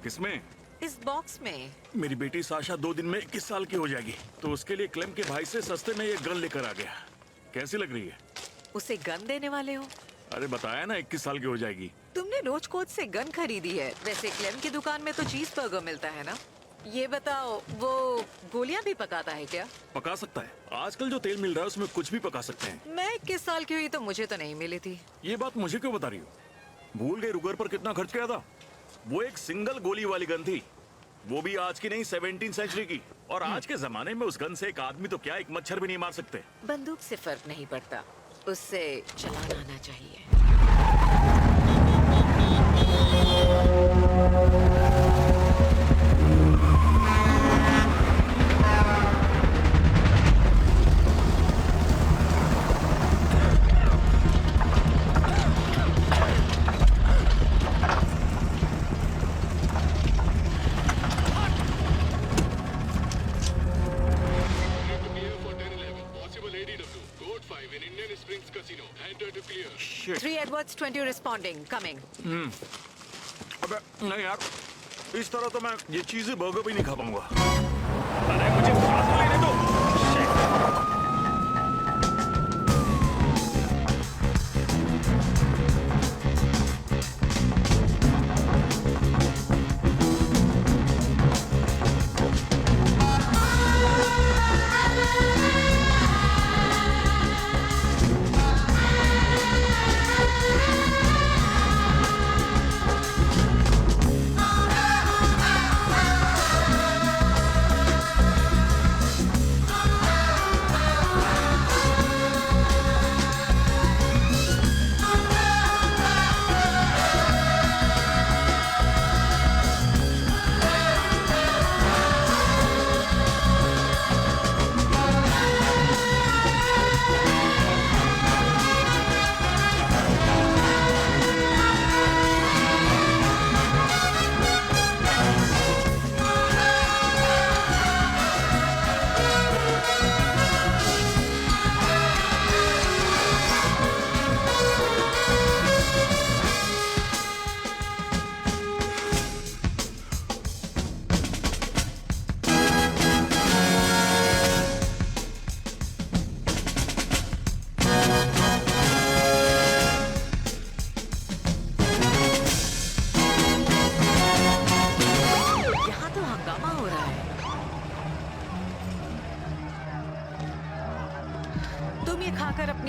किसमें? इस बॉक्स में। मेरी बेटी साशा 2 दिन में 21 साल की हो जाएगी, तो उसके लिए क्लेम के भाई से सस्ते में ये गन लेकर आ गया। कैसी लग रही है? उसे गन देने वाले हो? अरे बताया ना 21 साल की हो जाएगी। तुमने रोज कोच से गन खरीदी है। वैसे क्लेम की दुकान में तो चीज बर्गर मिलता है ना। ये बताओ, वो गोलियां भी पकाता है क्या? पका सकता है। आजकल जो तेल मिल रहा है उसमें कुछ भी पका सकते हैं। मैं 21 साल की हुई तो मुझे तो नहीं मिली थी। ये बात मुझे क्यों बता रही हो? भूल गए रुगर पर कितना खर्च किया था? वो एक सिंगल गोली वाली गन थी, वो भी आज की नहीं 17वीं सेंचुरी की। और आज के जमाने में उस गन से एक आदमी तो क्या, एक मच्छर भी नहीं मार सकते। बंदूक से फर्क नहीं पड़ता, उससे चलाना आना चाहिए। Shit. 3 Edwards 20 responding, coming. अबे नहीं यार, इस तरह तो मैं ये चीजें बर्गर भी नहीं खा पाऊंगा। अरे मुझे सांस लेने दो।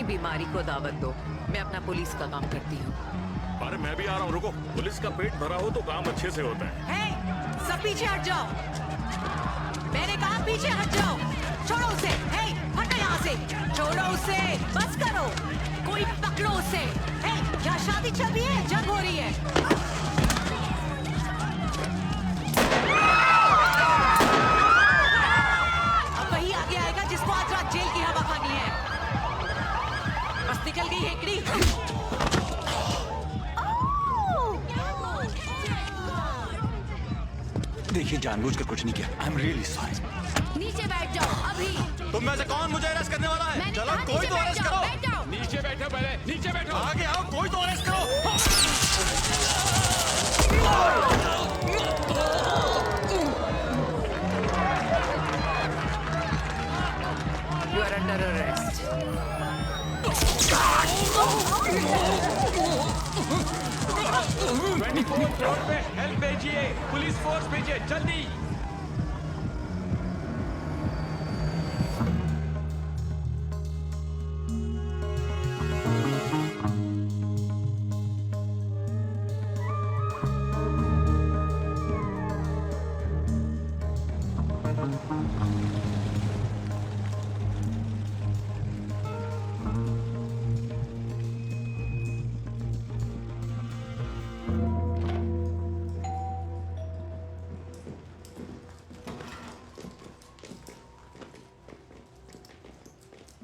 बीमारी को दावत दो, मैं अपना पुलिस का काम करती हूँ। अरे मैं भी आ रहा हूँ, रुको। पुलिस का पेट भरा हो तो काम अच्छे से होता है। हे, सब पीछे हट जाओ। मैंने कहा पीछे हट जाओ। छोड़ो उसे। हे, हटो यहाँ से। छोड़ो उसे। बस करो। कोई पकड़ो उसे। हे, क्या शादी चल रही है? जंग हो रही है। अब वही आगे आएगा जिसको आज रात जेल की हवा खानी है। बस निकल गई हेकड़ी। देखिए, जानबूझकर कुछ नहीं किया। I am really sorry. नीचे बैठ जाओ अभी। तुम में से कौन मुझे अरेस्ट करने वाला है? चलो कोई तो अरेस्ट करो। बैठ जाओ। नीचे बैठो, पहले नीचे बैठो। आगे आओ, कोई तो अरेस्ट करो। You are under arrest. 24 floor पे हेल्प भेजिए, पुलिस फोर्स भेजिए, जल्दी।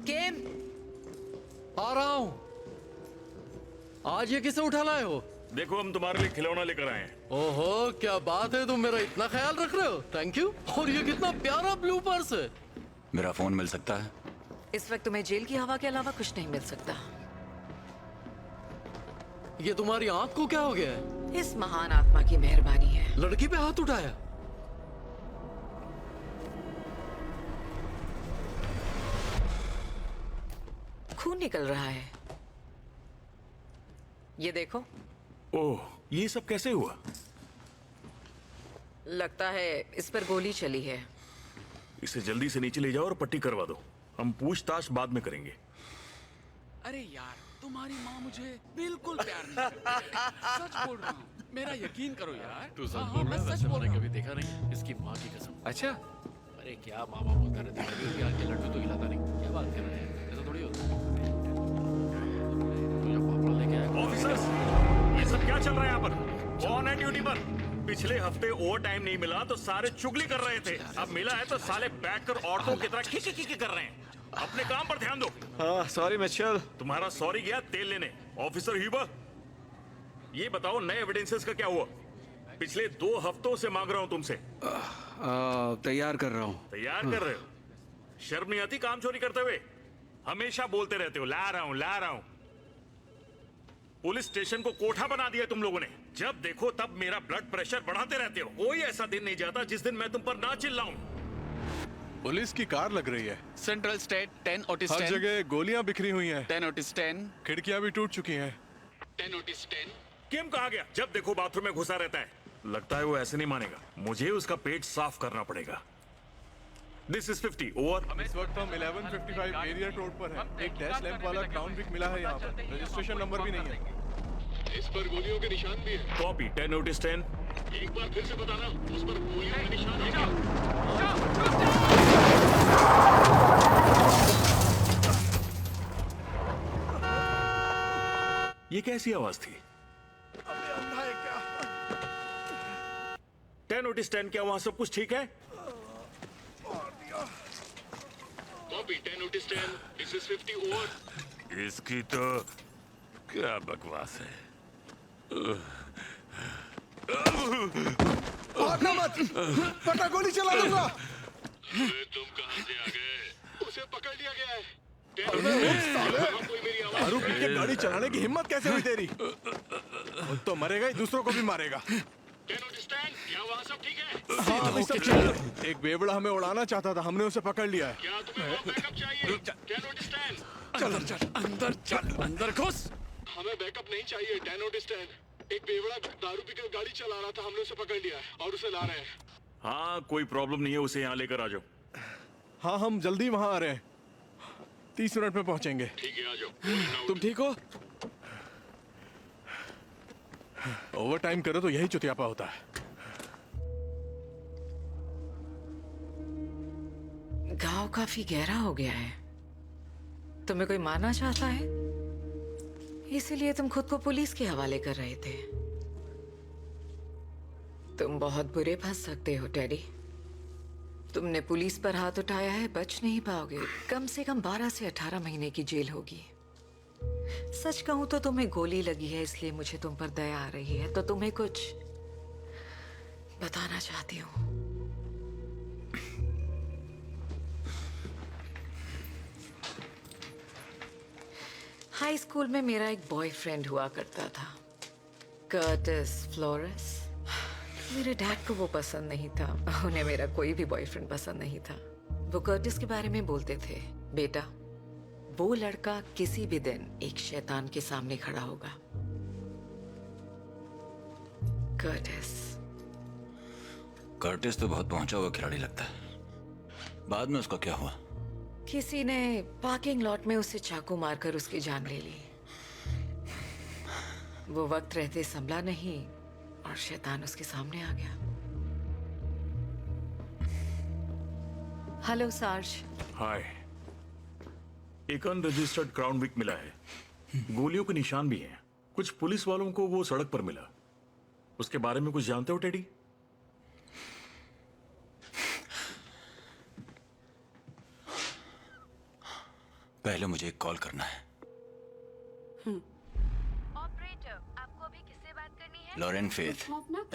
केम, आ रहा हूँ। आज ये किसे उठा लाए हो? देखो, हम तुम्हारे लिए खिलौना लेकर आए हैं। ओहो, क्या बात है, तुम मेरा इतना ख्याल रख रहे हो। Thank you. और ये कितना प्यारा ब्लू पर्स है। मेरा फोन मिल सकता है? इस वक्त तुम्हें जेल की हवा के अलावा कुछ नहीं मिल सकता। ये तुम्हारी आंख को क्या हो गया है? इस महान आत्मा की मेहरबानी है। लड़की पे हाथ उठाया। खून निकल रहा है, ये देखो। ओह, ये सब कैसे हुआ? लगता है इस पर गोली चली है। इसे जल्दी से नीचे ले जाओ और पट्टी करवा दो। हम पूछताछ बाद में करेंगे। अरे यार, तुम्हारी माँ मुझे बिल्कुल प्यार नहीं करती है। सच बोल रहा हूँ, मेरा यकीन करो यार। तू सच हाँ, बोल मैं रहा है? सच वैसे बोल मैंने रहा हूँ। कभी देखा नहीं इसकी माँ की कसम। अच्छा, अरे क्या मामा बोलता रहता है, कभी प्यार के लड्डू तो खिलाता नहीं। क्या बात कर रहे हैं, ऐसा थोड़ी होता है। तो जब पापड़ लेके आया ऑफिसर्स, ये सब क्या चल रहा है यहाँ पर? कौन है ड्यूटी पर? पिछले हफ्ते ओवर टाइम नहीं मिला तो सारे चुगली कर रहे थे, अब मिला है तो साले बैठकर औरतों की तरह खिकी कर रहे हैं। अपने काम पर ध्यान दो। हाँ सॉरी मिचेल। तुम्हारा सॉरी गया तेल लेने। ऑफिसर ह्यूबर, ये बताओ नए एविडेंसेस का क्या हुआ? पिछले 2 हफ्तों से मांग रहा हूं तुमसे। तैयार कर रहा हूँ। तैयार कर रहे हो? शर्म नहीं आती काम चोरी करते हुए? हमेशा बोलते रहते हो ला रहा हूं। पुलिस स्टेशन को कोठा बना दिया तुम लोगों ने। जब देखो तब मेरा ब्लड प्रेशर बढ़ाते रहते हो। कोई ऐसा दिन नहीं जाता जिस दिन मैं तुम पर ना चिल्लाऊं। पुलिस की कार लग रही है। सेंट्रल स्टेट 10 ओटिस हर 10 जगह गोलियां बिखरी हुई हैं। 10 ओटिस 10 खिड़कियां भी टूट चुकी हैं। 10 ओटिस 10। किम कहाँ गया? जब देखो बाथरूम में घुसा रहता है। लगता है वो ऐसे नहीं मानेगा। मुझे उसका पेट साफ करना पड़ेगा। This is 50 over. इस वक्त हम 1155 एरिया रोड पर हैं। एक डैश लैंप वाला क्राउन विक मिला है यहाँ पर। रजिस्ट्रेशन नंबर भी नहीं है। इस पर गोलियों के निशान भी है। Copy 10 notice 10। एक बार फिर से बताना, उस पर गोलियों के निशान है क्या? ये कैसी आवाज थी? 10 नोटिस 10, क्या वहां सब कुछ ठीक है? Copy 10 notice 10। This is 50 over. इसकी तो क्या बकवास है। भागना मत, पटा गोली चला दूंगा। अरे तुम कहां से आ गए? उसे पकड़ लिया गया है। 10 कोई मेरी आवाज दारू पी के गाड़ी चलाने की हिम्मत कैसे हुई तेरी? खुद तो मरेगा ही, दूसरों को भी मारेगा। 10 नोटिस 10। क्या वहां सब ठीक है? हाँ, अभी सब ठीक है। एक बेवड़ा हमें उड़ाना चाहता था, हमने उसे पकड़ लिया है। क्या तुम्हें वहां बैकअप चाहिए? 10 नोटिस 10। अंदर घुस। हमें बैकअप नहीं चाहिए। 10 नोटिस 10। एक बेवड़ा दारू पीकर गाड़ी चला रहा था, हमने उसे पकड़ लिया है और उसे ला रहे हैं। हाँ कोई प्रॉब्लम नहीं है, उसे यहाँ लेकर आ जाओ। हाँ हम जल्दी वहाँ आ रहे हैं। 30 मिनट में पहुँचेंगे। ठीक है, आ जाओ। तुम ठीक हो? ओवर टाइम करो तो यही चुतियापा होता है। गांव काफी गहरा हो गया है। तुम्हें कोई मारना चाहता है, इसीलिए तुम खुद को पुलिस के हवाले कर रहे थे। तुम बहुत बुरे फंस सकते हो टेडी। तुमने पुलिस पर हाथ उठाया है, बच नहीं पाओगे। कम से कम 12 से 18 महीने की जेल होगी। सच कहूं तो तुम्हें गोली लगी है, इसलिए मुझे तुम पर दया आ रही है, तो तुम्हें कुछ बताना चाहती हूँ। हाई स्कूल में मेरा एक बॉयफ्रेंड हुआ करता था, कर्टिस फ्लोरेस। मेरे डैड को वो पसंद नहीं था। उन्हें मेरा कोई भी बॉयफ्रेंड पसंद नहीं था। वो कर्टिस के बारे में बोलते थे, बेटा वो लड़का किसी भी दिन एक शैतान के सामने खड़ा होगा। कर्टिस तो बहुत पहुंचा हुआ खिलाड़ी लगता है। बाद में उसका क्या हुआ? किसी ने पार्किंग लॉट में उसे चाकू मारकर उसकी जान ले ली। वो वक्त रहते संभला नहीं और शैतान उसके सामने आ गया। Hello sarge. हाय। एक अनरजिस्टर्ड क्राउन विक मिला है। गोलियों के निशान भी हैं। कुछ पुलिस वालों को वो सड़क पर मिला। उसके बारे में कुछ जानते हो टेडी? पहले मुझे एक कॉल करना है। ऑपरेटर, आपको अभी किससे बात करनी है? Lauren Faith,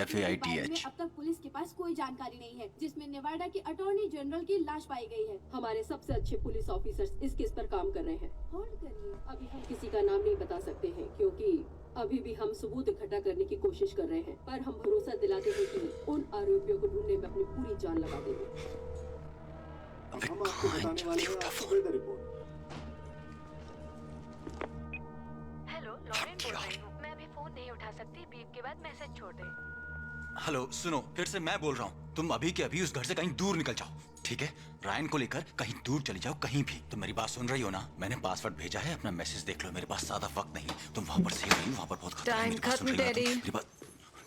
FAITH। अब तक पुलिस के पास कोई जानकारी नहीं है, जिसमें नेवाडा की अटॉर्नी जनरल की लाश पाई गई है। हमारे सबसे अच्छे पुलिस ऑफिसर्स इस केस पर काम कर रहे हैं। होल्ड करिए, अभी हम किसी का नाम नहीं बता सकते हैं, क्योंकि अभी भी हम सबूत इकट्ठा करने की कोशिश कर रहे हैं। पर हम भरोसा दिलाते हैं कि उन आरोपियों को ढूंढने में अपनी पूरी जान लगा देंगे। हम आपको बताने वाले हैं आपको वेदर रिपोर्ट। हेलो, लॉरेन बोल रही हूँ। मैं अभी फोन नहीं उठा सकती, बीप के बाद मैसेज छोड़ दे। हेलो, सुनो, फिर से मैं बोल रहा हूँ, तुम अभी के अभी उस घर से कहीं दूर निकल जाओ, ठीक है? रायन को लेकर कहीं दूर चली जाओ, कहीं भी। तुम मेरी बात सुन रही हो ना? मैंने पासवर्ड भेजा है, अपना मैसेज देख लो। मेरे पास ज्यादा वक्त नहीं, तुम वहां पर सेफ रही, वहां पर बहुत खतरा है। टाइम मेरी बात सुन खत्म, रही हो ना? डैडी। मेरी बात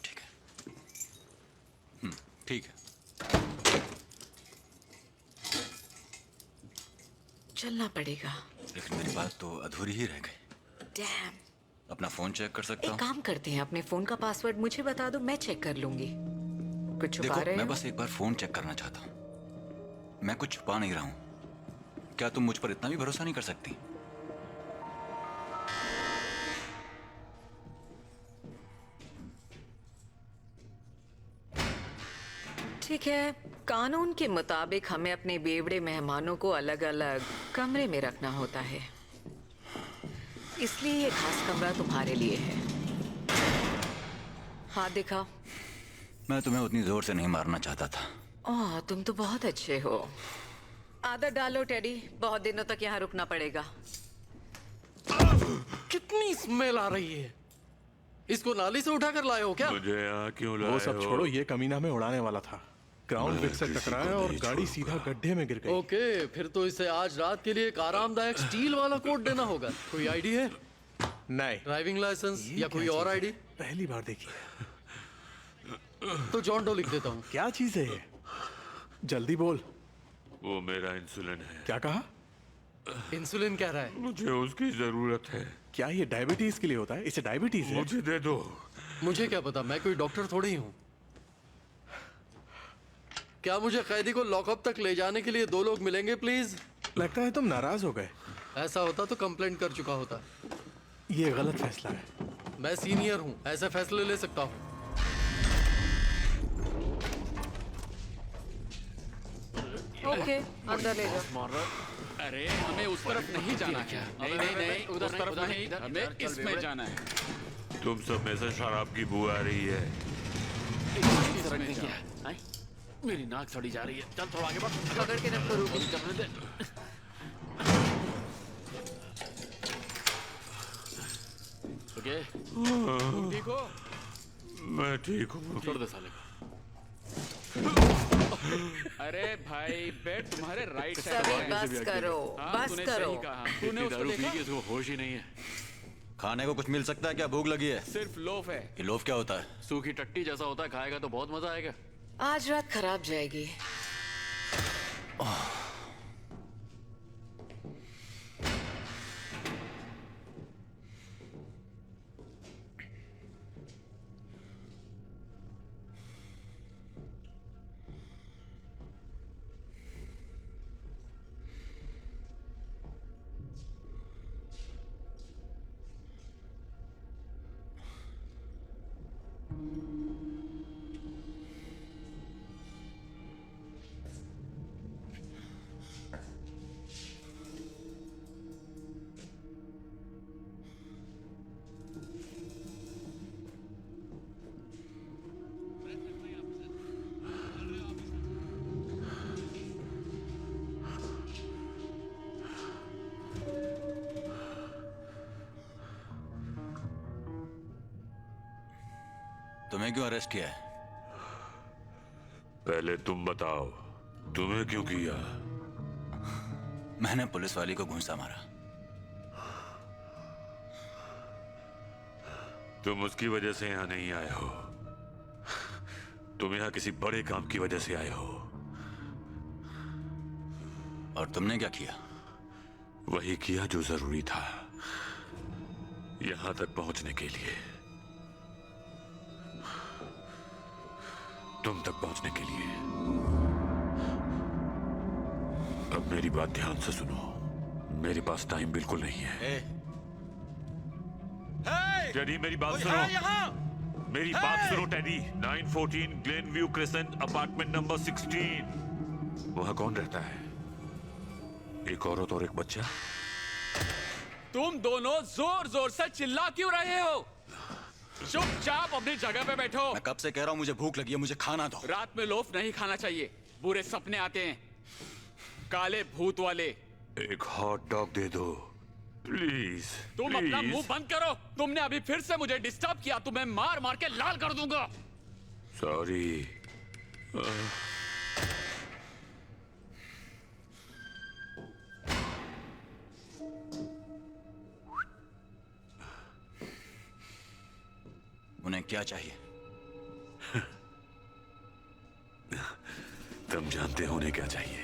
ठीक है। ठीक है। चलना पड़ेगा। लेकिन मेरी बात तो अधूरी ही रह गई। डैम। अपना फोन चेक कर सकता एक हूँ? काम करते हैं, अपने फोन का पासवर्ड मुझे बता दो, मैं चेक कर लूंगी। कुछ छुपा देखो, रहे मैं हो? बस एक बार फोन चेक करना चाहता हूँ। मैं कुछ छुपा नहीं रहा हूँ। क्या तुम मुझ पर इतना भी भरोसा नहीं कर सकती? ठीक है, कानून के मुताबिक हमें अपने बेवड़े मेहमानों को अलग अलग कमरे में रखना होता है, इसलिए ये खास कमरा तुम्हारे लिए है। हाथ दिखाओ। मैं तुम्हें उतनी जोर से नहीं मारना चाहता था। ओह, तुम तो बहुत अच्छे हो। आदत डालो टेडी, बहुत दिनों तक यहाँ रुकना पड़ेगा। कितनी स्मेल आ रही है। इसको नाली से उठा कर लाए हो क्या? मुझे यहाँ क्यों लाए वो सब हो? छोड़ो, ये कमीना में उड़ाने वाला था। ग्राउंड ब्रिज से टकराया और गाड़ी सीधा गड्ढे में गिर गई। ओके, फिर तो इसे आज रात के लिए एक आरामदायक स्टील वाला कोट देना होगा। कोई आईडी है? नहीं। ड्राइविंग लाइसेंस ये या क्या कोई और चीज़ है? आईडी? पहली बार देखी है। तो जॉन डो लिख देता हूँ। क्या चीज है ये? जल्दी बोल। वो मेरा इंसुलिन है। क्या कहा? इंसुलिन कह रहा है। मुझे उसकी जरूरत है। क्या ये डायबिटीज के लिए होता है? इसे डायबिटीज है? मुझे दे दो। मुझे क्या पता, मैं कोई डॉक्टर थोड़ी हूँ। क्या मुझे कैदी को लॉकअप तक ले जाने के लिए 2 लोग मिलेंगे प्लीज? लगता है तुम नाराज हो गए। ऐसा होता तो कंप्लेंट कर चुका होता। ये गलत फैसला है। मैं सीनियर हूँ, ऐसे फैसले ले सकता हूँ। ओके, अंदर ले जाओ। अरे हमें उस तरफ नहीं जाना क्या? नहीं नहीं नहीं, उस तरफ नहीं, हमें इसमें जाना है। तुम सब में से शराब की बू आ रही है। इसमें जा। मेरी नाक सड़ी जा रही है। चल थोड़ा आगे बढ़। पकड़ के रखो, रुको। चलने दे। ओके, तुम ठीक हो? मैं ठीक हूँ। छोड़ दे साले को। अरे भाई, बेड तुम्हारे राइट साइड सभी है। बस करो, बस तूने करो। सही कहा। तूने उसको दारू पी देखा? के इसको होश ही नहीं है। खाने को कुछ मिल सकता है क्या? भूख लगी है। सिर्फ लोफ है। ये लोफ क्या होता है? सूखी टट्टी जैसा होता है, खाएगा तो बहुत मजा आएगा। आज रात खराब जाएगी। तुम्हें क्यों अरेस्ट किया है? पहले तुम बताओ, तुम्हें क्यों किया? मैंने पुलिस वाली को घूंसा मारा। तुम उसकी वजह से यहाँ नहीं आए हो। तुम यहाँ किसी बड़े काम की वजह से आए हो। और तुमने क्या किया? वही किया जो जरूरी था यहाँ तक पहुंचने के लिए। तुम तक पहुंचने के लिए। अब मेरी बात ध्यान से सुनो। मेरे पास टाइम बिल्कुल नहीं है। टेडी, मेरी बात सुनो। मेरी बात सुनो teddy. 914 Glenn view crescent apartment number 16। वहाँ कौन रहता है? एक औरत और एक बच्चा। तुम दोनों जोर जोर से चिल्ला क्यों रहे हो? चुपचाप अपनी जगह पे बैठो। मैं कब से कह रहा हूँ मुझे भूख लगी है, मुझे खाना दो। रात में लोफ नहीं खाना चाहिए, बुरे सपने आते हैं, काले भूत वाले। एक हॉट डॉग दे दो प्लीज। तुम अपना मुंह बंद करो। तुमने अभी फिर से मुझे डिस्टर्ब किया, तुम्हें मार मार के लाल कर दूंगा। सॉरी। उन्हें क्या चाहिए? तुम जानते हो उन्हें क्या चाहिए।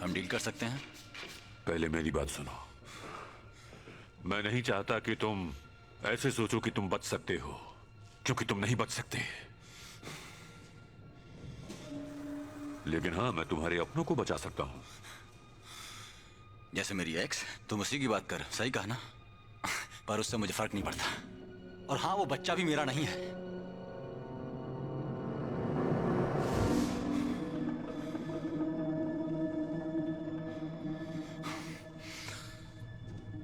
हम डील कर सकते हैं। पहले मेरी बात सुनो। मैं नहीं चाहता कि तुम ऐसे सोचो कि तुम बच सकते हो, क्योंकि तुम नहीं बच सकते। लेकिन हाँ, मैं तुम्हारे अपनों को बचा सकता हूं। जैसे मेरी एक्स, तुम उसी की बात कर। सही कहा ना? पर उससे मुझे फर्क नहीं पड़ता। और हाँ, वो बच्चा भी मेरा नहीं है।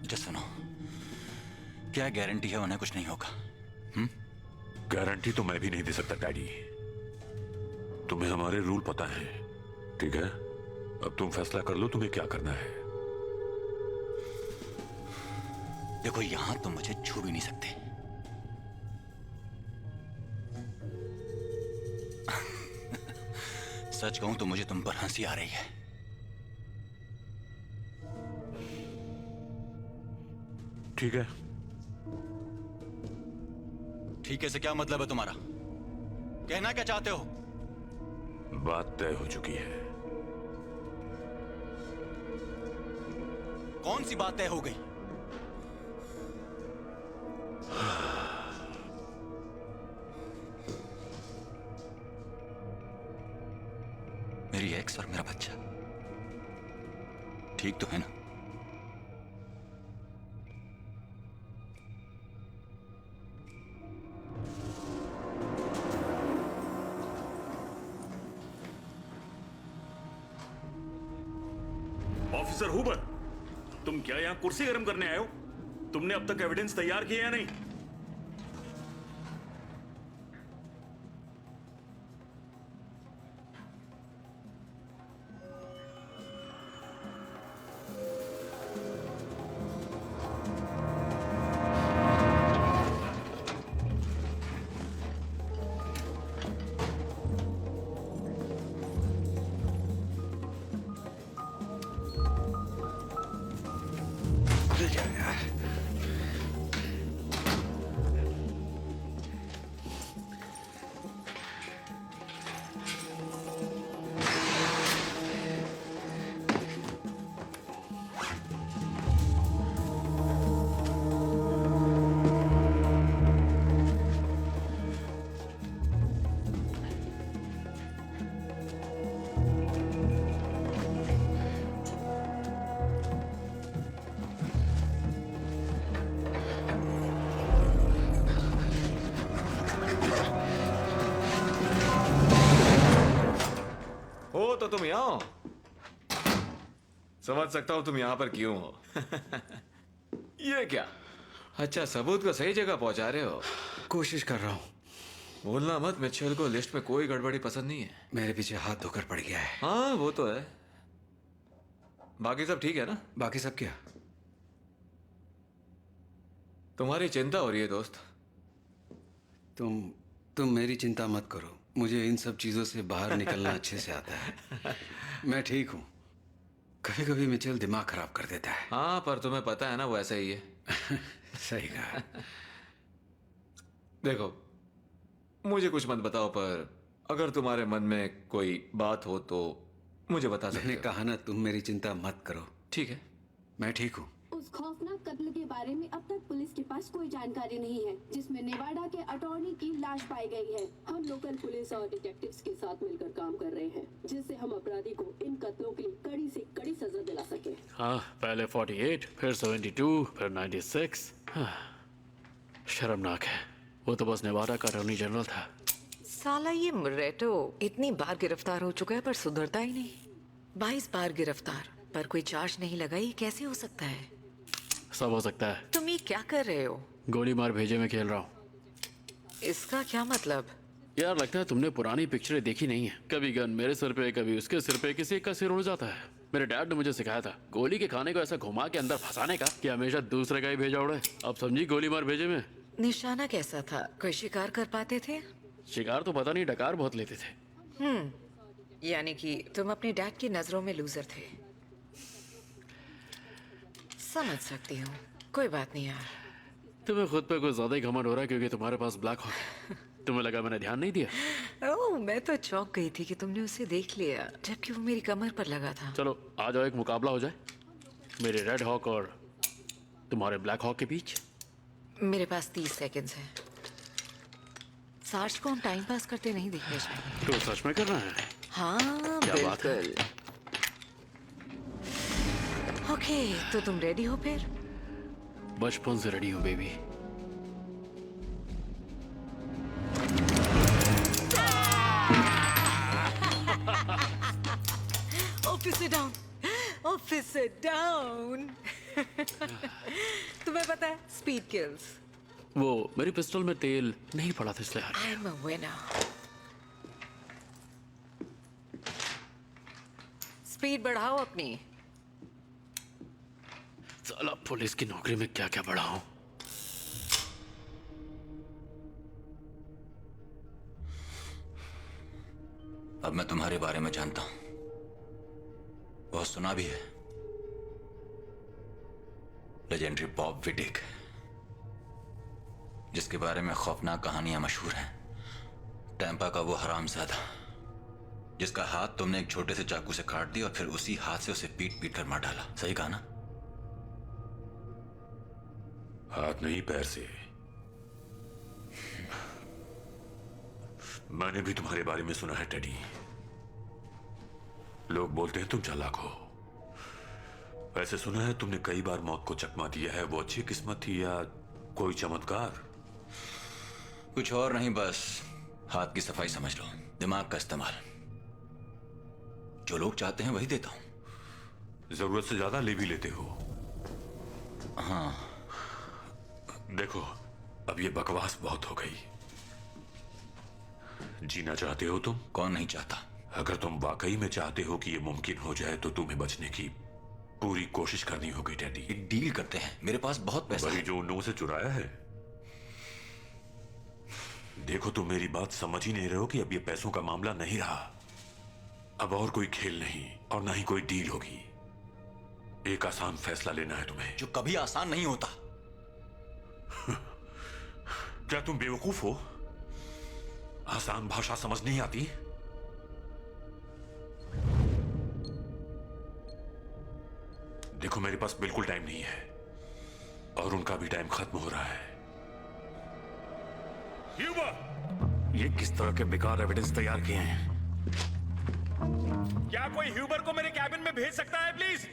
मुझे सुनो, क्या गारंटी है उन्हें कुछ नहीं होगा? गारंटी तो मैं भी नहीं दे सकता डैडी। तुम्हें हमारे रूल पता है, ठीक है? अब तुम फैसला कर लो तुम्हें क्या करना है। देखो, यहां तुम मुझे छू भी नहीं सकते। सच कहूं तो मुझे तुम पर हंसी आ रही है। ठीक है। ठीक है से क्या मतलब है तुम्हारा? कहना क्या चाहते हो? बात तय हो चुकी है। कौन सी बात तय हो गई? मेरी एक्स और मेरा बच्चा ठीक तो है ना? ऑफिसर हुबर, तुम क्या यहां कुर्सी गर्म करने आए हो? तुमने अब तक एविडेंस तैयार किया या नहीं? तो तुम यहाँ हो? समझ सकता हूं तुम यहाँ पर क्यों हो। ये क्या? अच्छा, सबूत को सही जगह पहुंचा रहे हो। कोशिश कर रहा हूँ। बोलना मत, मिचेल को लिस्ट में कोई गड़बड़ी पसंद नहीं है। मेरे पीछे हाथ धोकर पड़ गया है। हाँ वो तो है। बाकी सब ठीक है ना? बाकी सब क्या? तुम्हारी चिंता हो रही है दोस्त। तुम मेरी चिंता मत करो। मुझे इन सब चीजों से बाहर निकलना अच्छे से आता है। मैं ठीक हूँ। कभी कभी मिचेल दिमाग खराब कर देता है। हाँ, पर तुम्हें पता है ना वो ऐसा ही है। सही कहा। देखो, मुझे कुछ मत बताओ, पर अगर तुम्हारे मन में कोई बात हो तो मुझे बता सकते हो। मैंने कहा ना, तुम मेरी चिंता मत करो। ठीक है, मैं ठीक हूँ। उस खौफनाक कत्ल के बारे में अब तक पुलिस के पास कोई जानकारी नहीं है, जिसमें नेवाडा के अटॉर्नी की लाश पाई गई है। हम लोकल पुलिस और डिटेक्टिव्स के साथ मिलकर काम कर रहे हैं, जिससे हम अपराधी को इन कत्लों की कड़ी से कड़ी सजा दिला सके। हाँ, पहले 48, फिर 72, फिर 96। हाँ, शर्मनाक है। वो तो बस नेवाडा का अटॉर्नी जनरल था। साला ये मोरेटो इतनी बार गिरफ्तार हो चुका है पर सुधरता ही नहीं। 22 बार गिरफ्तार पर कोई चार्ज नहीं लगा, ये कैसे हो सकता है? सब हो सकता है। तुम ये क्या कर रहे हो? गोली मार भेजे में खेल रहा हूँ। इसका क्या मतलब? यार लगता है तुमने पुरानी पिक्चरें देखी नहीं है। कभी गन मेरे सिर पे, कभी उसके सिर पे, किसी एक का सिर उड़ जाता है। मेरे डैड ने मुझे सिखाया था गोली के खाने को ऐसा घुमा के अंदर फंसाने का कि हमेशा दूसरे का ही भेजा उड़े। अब समझी गोली मार भेजे में। निशाना कैसा था? कोई शिकार कर पाते थे? शिकार तो पता नहीं, डकार बहुत लेते थे। यानी कि तुम अपने डैड की नजरों में लूजर थे। समझ सकती हूँ, कोई बात नहीं यार। तुम्हें खुद पे कुछ ज्यादा ही घमंड हो रहा है क्योंकि तुम्हारे पास ब्लैक हॉक है। तुम्हें लगा मैंने ध्यान नहीं दिया? ओह, मैं तो चौंक गई थी कि तुमने उसे देख लिया जबकि वो मेरी कमर पर लगा था। चलो आ जाओ, एक मुकाबला हो जाए मेरे रेड हॉक और तुम्हारे ब्लैक हॉक के बीच। मेरे पास 30 सेकंड्स हैं। सार्च को हम टाइम पास करते नहीं दिखने चाहिए। तो सच में करना है? हाँ क्या बात है? बिल्कुल। ओके, तो तुम रेडी हो फिर? बचपन से रेडी हूँ baby. Officer down, officer down. तुम्हें पता है स्पीड किल्स। वो मेरी पिस्टल में तेल नहीं पड़ा था इसलिए हार I am a winner. Speed बढ़ाओ अपनी। साला पुलिस की नौकरी में क्या क्या बढ़ाऊं। अब मैं तुम्हारे बारे में जानता हूं, बहुत सुना भी है। लेजेंडरी बॉब विडिक, जिसके बारे में खौफनाक कहानियां मशहूर हैं। टैंपा का वो हरामजादा जिसका हाथ तुमने एक छोटे से चाकू से काट दिया और फिर उसी हाथ से उसे पीट पीट कर मार डाला। सही कहा ना? हाथ नहीं, पैर से। मैंने भी तुम्हारे बारे में सुना है टेडी। लोग बोलते हैं तुम चालाक हो। वैसे सुना है तुमने कई बार मौत को चकमा दिया है। वो अच्छी किस्मत थी या कोई चमत्कार? कुछ और नहीं, बस हाथ की सफाई समझ लो, दिमाग का इस्तेमाल। जो लोग चाहते हैं वही देता हूं। जरूरत से ज्यादा ले भी लेते हो। हाँ। देखो, अब ये बकवास बहुत हो गई। जीना चाहते हो तुम? कौन नहीं चाहता? अगर तुम वाकई में चाहते हो कि ये मुमकिन हो जाए तो तुम्हें बचने की पूरी कोशिश करनी होगी टेडी। एक डील करते हैं, मेरे पास बहुत पैसा वही है। जो उन लोगों से चुराया है। देखो, तुम मेरी बात समझ ही नहीं रहे हो कि अब ये पैसों का मामला नहीं रहा। अब और कोई खेल नहीं और ना ही कोई डील होगी। एक आसान फैसला लेना है तुम्हें, जो कभी आसान नहीं होता। क्या तुम बेवकूफ हो? आसान भाषा समझ नहीं आती? देखो, मेरे पास बिल्कुल टाइम नहीं है और उनका भी टाइम खत्म हो रहा है। ये किस तरह के बेकार एविडेंस तैयार किए हैं? क्या कोई ह्यूबर को मेरे कैबिन में भेज सकता है please?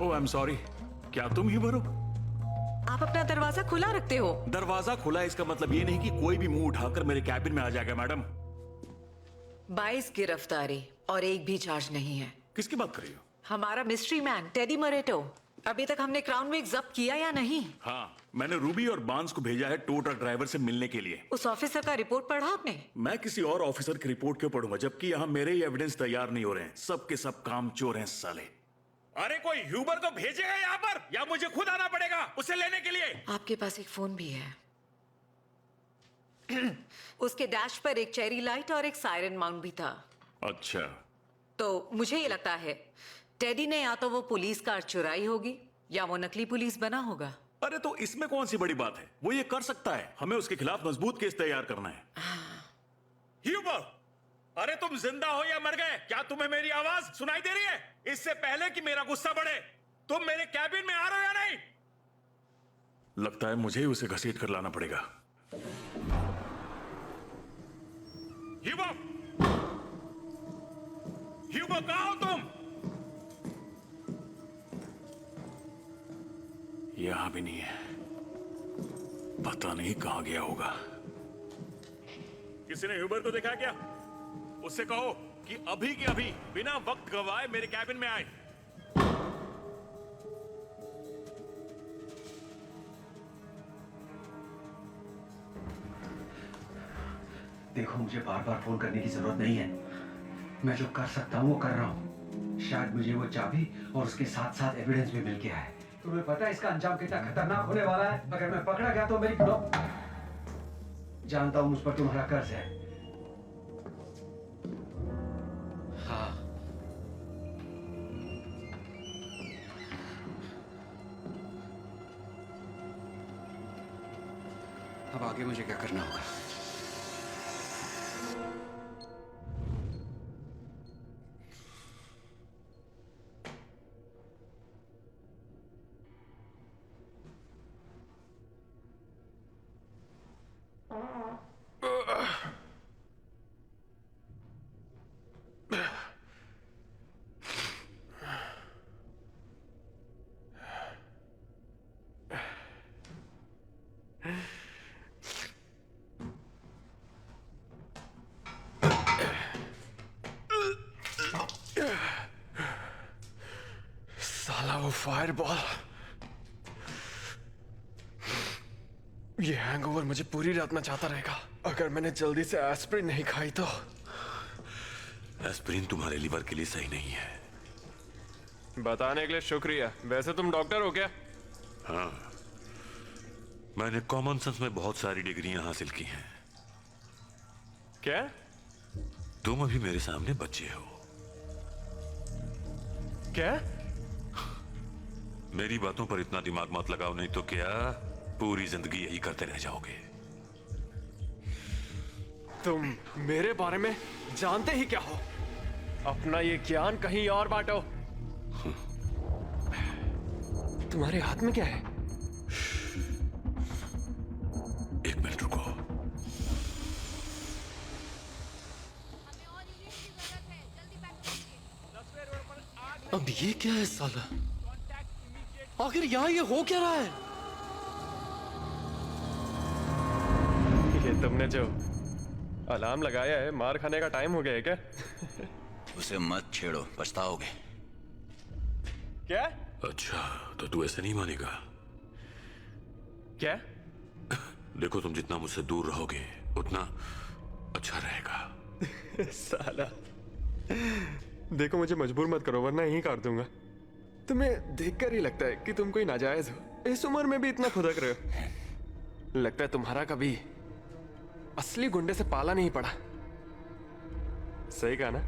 Oh, I am sorry. क्या तुम ह्यूबर हो? आप अपना दरवाजा खुला रखते हो। दरवाजा खुला है इसका मतलब ये नहीं कि कोई भी मुंह उठाकर मेरे कैबिन में आ जाएगा मैडम। 22 गिरफ्तारी और एक भी चार्ज नहीं है। किसकी बात कर रही हो? हमारा मिस्ट्री मैन टेडी मोरेटो। अभी तक हमने क्राउन विक जब्त किया या नहीं? हाँ, मैंने रूबी और बांस को भेजा है टो ट्रक ड्राइवर से मिलने के लिए। उस ऑफिसर का रिपोर्ट पढ़ा आपने? मैं किसी और ऑफिसर की रिपोर्ट क्यों पढ़ूंगा जबकि यहाँ मेरे ही एविडेंस तैयार नहीं हो रहे हैं। सब के सब काम चोर हैं साले। अरे कोई ह्यूबर को भेजेगा यहाँ पर या मुझे खुद आना पड़ेगा उसे लेने के लिए? आपके पास एक फोन भी है। उसके डैश पर एक चेरी लाइट और एक सायरन माउंट भी था। अच्छा, तो मुझे ये लगता है टेडी ने या तो वो पुलिस कार चुराई होगी या वो नकली पुलिस बना होगा। अरे तो इसमें कौन सी बड़ी बात है? वो ये कर सकता है। हमें उसके खिलाफ मजबूत केस तैयार करना है। ह्यूबर, अरे तुम जिंदा हो या मर गए? क्या तुम्हें मेरी आवाज सुनाई दे रही है? इससे पहले कि मेरा गुस्सा बढ़े, तुम मेरे कैबिन में आ रहे हो या नहीं? लगता है मुझे ही उसे घसीट कर लाना पड़ेगा। ह्यूगो! ह्यूगो, कहाँ हो तुम? यहां भी नहीं है। पता नहीं कहां गया होगा। किसी ने ह्यूबर को देखा क्या? उससे कहो कि अभी के अभी बिना वक्त गवाए मेरे कैबिन में आए। देखो, मुझे बार बार फोन करने की जरूरत नहीं है। मैं जो कर सकता हूँ वो कर रहा हूँ। शायद मुझे वो चाबी और उसके साथ साथ एविडेंस भी मिल गया है। तुम्हें पता है इसका अंजाम कितना खतरनाक होने वाला है? अगर मैं पकड़ा गया तो मेरी जानता हूँ मुझ पर तुम्हारा कर्ज है। हाँ, अब आगे मुझे क्या करना होगा? साला वो फायरबॉल, ये हैंगओवर मुझे पूरी रात में चाहता रहेगा। अगर मैंने जल्दी से एस्प्रिन नहीं खाई तो। एस्प्रिन तुम्हारे लिवर के लिए सही नहीं है। बताने के लिए शुक्रिया। वैसे तुम डॉक्टर हो क्या? हाँ, मैंने कॉमन सेंस में बहुत सारी डिग्रियां हासिल की हैं। क्या? तुम अभी मेरे सामने बच्चे हो। क्या? मेरी बातों पर इतना दिमाग मत लगाओ, नहीं तो क्या पूरी जिंदगी यही करते रह जाओगे। तुम मेरे बारे में जानते ही क्या हो? अपना ये ज्ञान कहीं और बांटो। तुम्हारे हाथ में क्या है? एक मिनट रुको। अब ये क्या है साला? आखिर यहाँ ये हो क्या रहा है? ये तुमने जो अलार्म लगाया है, मार खाने का टाइम हो गया है क्या? उसे मत छेड़ो, पछताओगे। क्या? अच्छा, तो तू ऐसे नहीं मानेगा। क्या? देखो, तुम जितना मुझसे दूर रहोगे उतना अच्छा रहेगा। साला, देखो मुझे मजबूर मत करो वरना यहीं काट दूंगा। तुम्हें देखकर ही लगता है कि तुम कोई नाजायज हो। इस उम्र में भी इतना खुदक रहे हो। लगता है तुम्हारा कभी असली गुंडे से पाला नहीं पड़ा। सही कहा ना?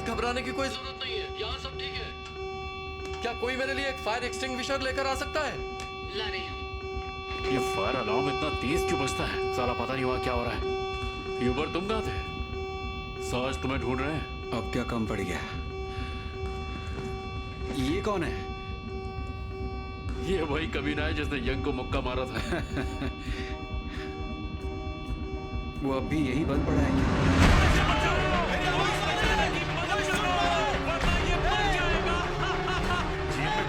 घबराने की कोई जरूरत नहीं है, यहाँ सब ठीक है। क्या कोई मेरे लिए एक फायर एक्सटिंग्विशर लेकर आ सकता है? ला रही हूँ। ये फायर अलार्म इतना तेज क्यों बजता है? साला पता नहीं वहाँ क्या हो रहा है। ह्यूबर, तुम कहाँ थे? साज तुम्हें ढूंढ रहे हैं। अब क्या कम पड़ गया? ये कौन है? ये वही कमीना है जिसने यंग को मुक्का मारा था। वो अब भी यही बंद पड़ा है क्या?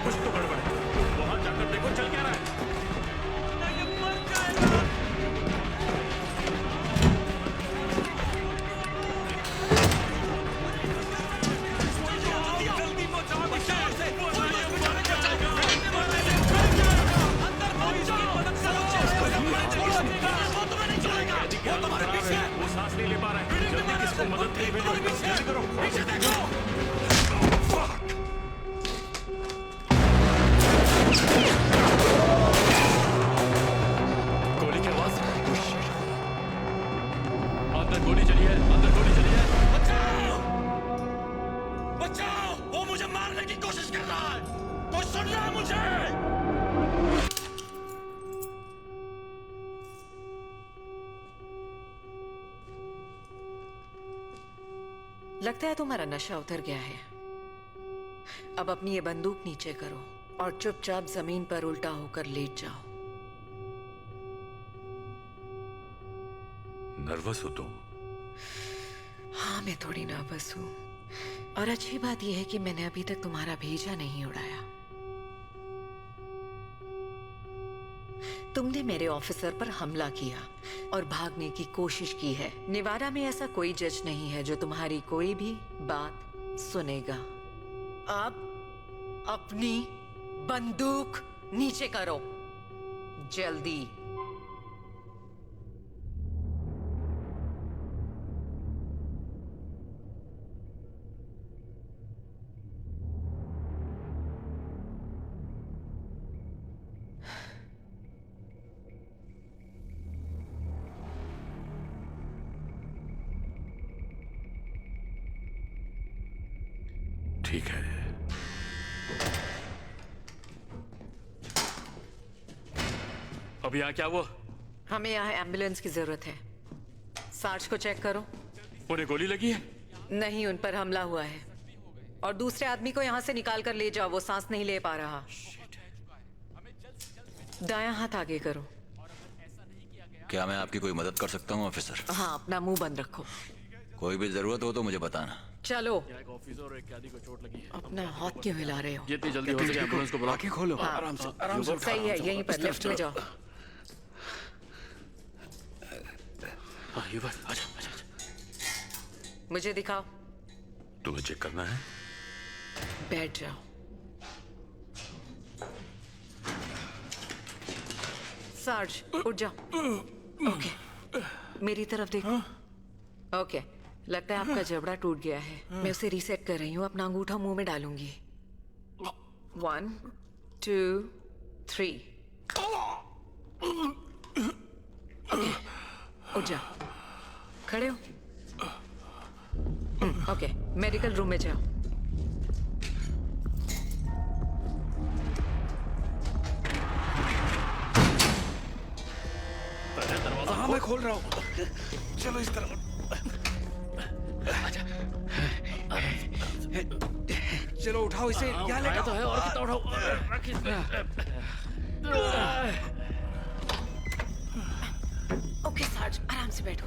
कुछ तो गड़बड़ है। वहां जाकर देखो चल क्या रहा है। वो सांस नहीं ले पा रहा है। जल्दी किसको मदद के लिए भेजो। जल्दी करो। पीछे देखो। गोली की आवाज। अंदर गोली चली है, अंदर गोली चली है। लगता है तुम्हारा नशा उतर गया है। अब अपनी ये बंदूक नीचे करो और चुपचाप जमीन पर उल्टा होकर लेट जाओ। नर्वस हो तुम? हाँ, मैं थोड़ी नर्वस हूँ। और अच्छी बात यह है कि मैंने अभी तक तुम्हारा भेजा नहीं उड़ाया। तुमने मेरे ऑफिसर पर हमला किया और भागने की कोशिश की है। नेवाडा में ऐसा कोई जज नहीं है जो तुम्हारी कोई भी बात सुनेगा। अब अपनी बंदूक नीचे करो, जल्दी। ठीक है। अभी यहाँ क्या हुआ? हमें यहाँ एम्बुलेंस की जरूरत है। सार्ज को चेक करो। उन्हें गोली लगी है? नहीं, उन पर हमला हुआ है। और दूसरे आदमी को यहाँ से निकाल कर ले जाओ, वो सांस नहीं ले पा रहा। दायां हाथ आगे करो। क्या मैं आपकी कोई मदद कर सकता हूँ ऑफिसर? हाँ, अपना मुंह बंद रखो। कोई भी जरूरत हो तो मुझे बताना। चलो। एक ऑफिसर और एक कैदी को चोट लगी है। अपना हाथ क्यों हिला रहे हो? जितनी जल्दी हो सके एम्बुलेंस को बुलाओ। आंखें खोलो। हाँ, आराम से सही है, यहीं पर लेफ्ट में जाओ। हाँ, युवर, आजा, आजा, आजा। मुझे दिखाओ। तुम्हें चेक करना है? बैठ जाओ। सार्ज, उठ जाओ। ओके, मेरी तरफ देखो। ओके, लगता है आपका जबड़ा टूट गया है। मैं उसे रीसेट कर रही हूँ। अपना अंगूठा मुंह में डालूंगी। 1 2 3। ओके, उठ जाओ। खड़े हो? ओके, मेडिकल रूम में जाओ। हाँ, मैं खोल रहा हूँ। चलो इस तरफ। चलो उठाओ इसे। यहाँ ले तो है, और कितना उठाओ? रख इसमें। ओके सार्ज, आराम से बैठो।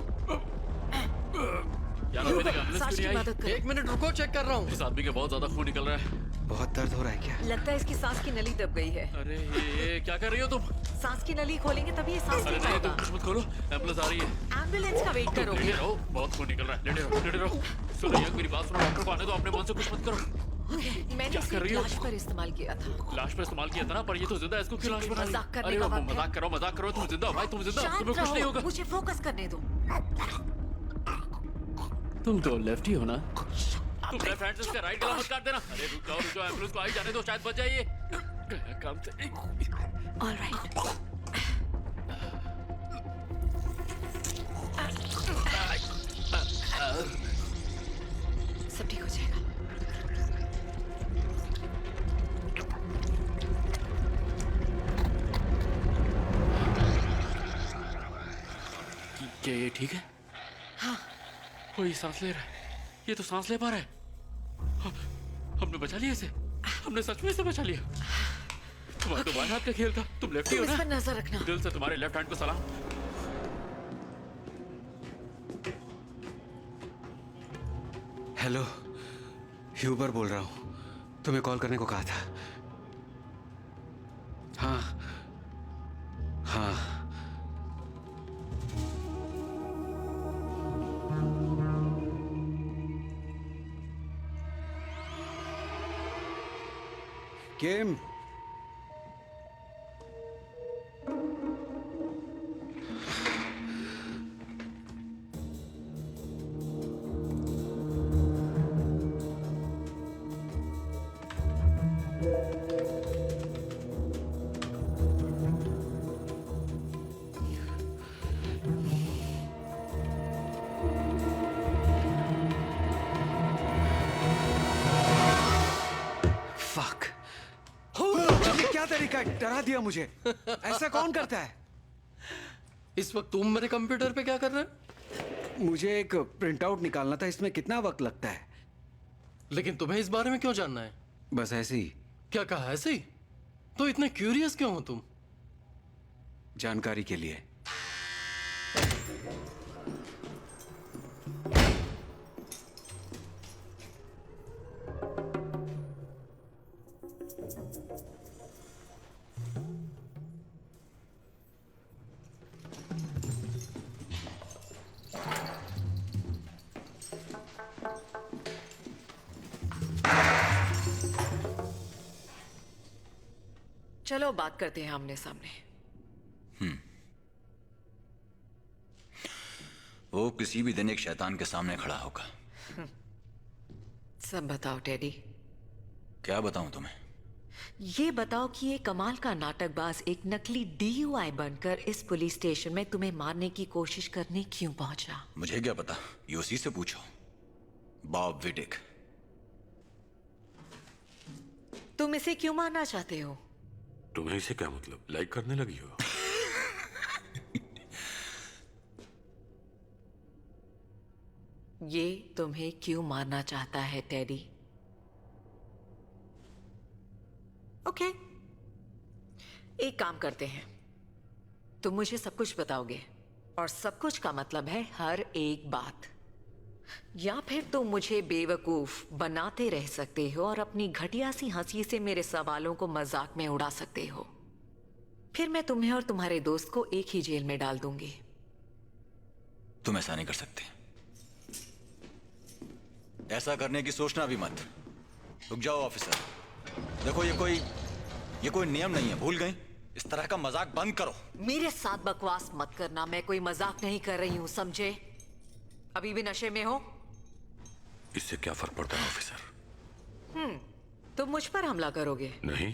यार, अभी तक एम्बुलेंस सार्ज क्यों की नहीं मदद आई? करो। 1 मिनट रुको, चेक कर रहा हूँ। इस आदमी के बहुत ज्यादा खून निकल रहा है। बहुत दर्द हो रहा है क्या? लगता है इसकी सांस की नली दब गई है। अरे ये क्या कर रही हो तुम? सांस की नली खोलेंगे तभी ये सांस अरे ले नहीं, पाएगा। तुम कुछ मत खोलो। एम्बुलेंस आ रही है। एम्बुलेंस का वेट तुम करोगे? लेटे रहो, बहुत खून निकल रहा है। लेटे रहो, लेटे रहो। सुनो यार, मेरी बात सुनो। डॉक्टर को आने दो। अपने मन से कुछ मत करो। मैंने क्या इसे कर रही हो? लाश पर इस्तेमाल किया था। लाश पर इस्तेमाल किया था ना, पर ये तो जिंदा है। इसको क्यों लाश बना रही हो? मजाक करने अरे का वो वक्त है। मजाक करो, मजाक करो। तुम जिंदा हो भाई, तुम जिंदा हो। शांत तुम्हें कुछ नहीं रहो, होगा। मुझे फोकस करने दो। तुम तो लेफ्टी हो ना? तुम लेफ्ट हैंड से इसका राइट गला मत काट देना। अरे रुक जाओ, एम्बुलेंस को आ ही जाने दो, शायद बच जाइए। काम से। ऑलराइट। सब ठीक हो जाएगा। क्या ये ठीक है? हाँ। वो ये सांस ले रहा है। ये तो सांस ले पा रहा है। हमने बचा लिया इसे। हमने सच में इसे बचा लिया। तुम्हारा तो बाएं हाथ का खेल था। तुम लेफ्टी हो तुम ना? इस पर नजर रखना। दिल से तुम्हारे लेफ्ट हैंड को सलाम। हेलो, ह्यूबर बोल रहा हूँ। तुम्हें कॉल करने को कहा था। हाँ हाँ। किम, क्या तरीका है? डरा दिया मुझे। ऐसा कौन करता है? इस वक्त तुम मेरे कंप्यूटर पे क्या कर रहे हो? मुझे एक प्रिंट आउट निकालना था, इसमें कितना वक्त लगता है? लेकिन तुम्हें इस बारे में क्यों जानना है? बस ऐसे ही। क्या कहा ऐसे ही? तो इतने क्यूरियस क्यों हो तुम? जानकारी के लिए। चलो बात करते हैं आमने सामने। वो किसी भी दिन एक शैतान के सामने खड़ा होगा। सब बताओ टेडी। क्या बताऊं तुम्हें? ये बताओ कि ये कमाल का नाटकबाज एक नकली DUI बनकर इस पुलिस स्टेशन में तुम्हें मारने की कोशिश करने क्यों पहुंचा? मुझे क्या पता, ये उसी से पूछो। बॉब विडिक। तुम इसे क्यों मारना चाहते हो? तुम्हें इसे क्या मतलब? लाइक करने लगी हो? ये तुम्हें क्यों मारना चाहता है टेडी? ओके, एक काम करते हैं। तुम मुझे सब कुछ बताओगे, और सब कुछ का मतलब है हर एक बात। या फिर तुम मुझे बेवकूफ बनाते रह सकते हो और अपनी घटिया सी हंसी से मेरे सवालों को मजाक में उड़ा सकते हो। फिर मैं तुम्हें और तुम्हारे दोस्त को एक ही जेल में डाल दूंगी। तुम ऐसा नहीं कर सकते। ऐसा करने की सोचना भी मत। रुक जाओ ऑफिसर। देखो ये कोई नियम नहीं है, भूल गए? इस तरह का मजाक बंद करो। मेरे साथ बकवास मत करना, मैं कोई मजाक नहीं कर रही हूं, समझे? अभी भी नशे में हो? इससे क्या फर्क पड़ता है ऑफिसर? तुम मुझ पर हमला करोगे? नहीं,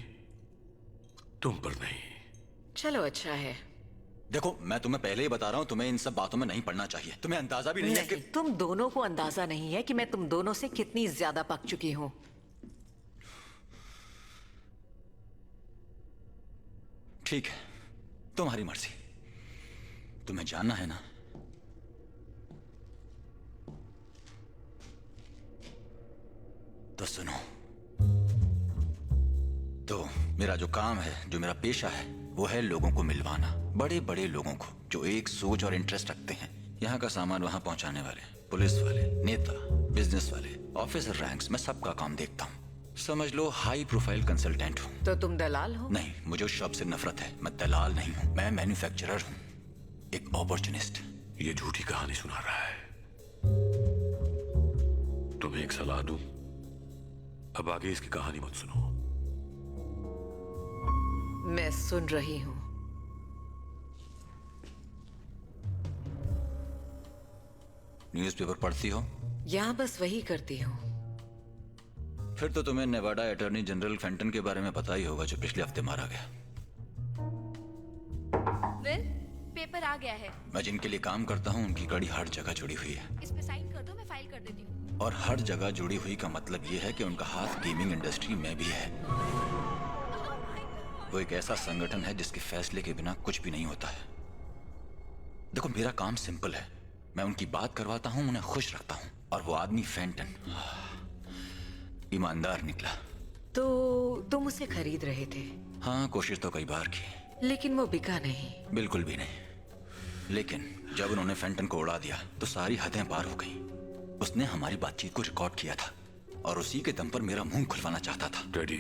तुम पर नहीं। चलो अच्छा है। देखो मैं तुम्हें पहले ही बता रहा हूं, तुम्हें इन सब बातों में नहीं पड़ना चाहिए। तुम्हें अंदाजा भी नहीं है कि तुम दोनों को अंदाजा नहीं है कि मैं तुम दोनों से कितनी ज्यादा पक चुकी हूं। ठीक है, तुम्हारी मर्जी। तुम्हें जानना है ना? तो सुनो। तो मेरा जो काम है, जो मेरा पेशा है, वो है लोगों को मिलवाना। बड़े बड़े लोगों को जो एक सोच और इंटरेस्ट रखते हैं। यहाँ का सामान वहां पहुंचाने वाले, पुलिस वाले, नेता, बिजनेस वाले, ऑफिसर रैंक्स, मैं सबका काम देखता हूँ। समझ लो हाई प्रोफाइल कंसल्टेंट हूँ। तो तुम दलाल हो? नहीं, मुझे उस शब्द से नफरत है। मैं दलाल नहीं हूँ, मैं मैन्युफैक्चरर हूँ, एक अपॉर्चुनिस्ट। ये झूठी कहानी सुना रहा है। तुम्हें एक सलाह दूं, अब आगे इसकी कहानी मत सुनो। मैं सुन रही हूँ। न्यूज़पेपर पढ़ती हो? यहाँ बस वही करती हूँ। फिर तो तुम्हें नेवाडा अटॉर्नी जनरल फेंटन के बारे में पता ही होगा, जो पिछले हफ्ते मारा गया। विल, पेपर आ गया है। मैं जिनके लिए काम करता हूँ उनकी कड़ी हर जगह जुड़ी हुई है। इस पे साइन कर दो, मैं फाइल कर देती हूँ। और हर जगह जुड़ी हुई का मतलब ये है कि उनका हाथ गेमिंग इंडस्ट्री में भी है। वो एक ऐसा संगठन है जिसके फैसले के बिना कुछ भी नहीं होता है। देखो मेरा काम सिंपल है, मैं उनकी बात करवाता हूँ, उन्हें खुश रखता हूँ। और वो आदमी फेंटन ईमानदार निकला। तो तुम उसे खरीद रहे थे? हाँ, कोशिश तो कई बार की, लेकिन वो बिका नहीं। बिल्कुल भी नहीं। लेकिन जब उन्होंने फेंटन को उड़ा दिया तो सारी हदें पार हो गई। उसने हमारी बातचीत को रिकॉर्ड किया था और उसी के दम पर मेरा मुंह खुलवाना चाहता था। डैडी,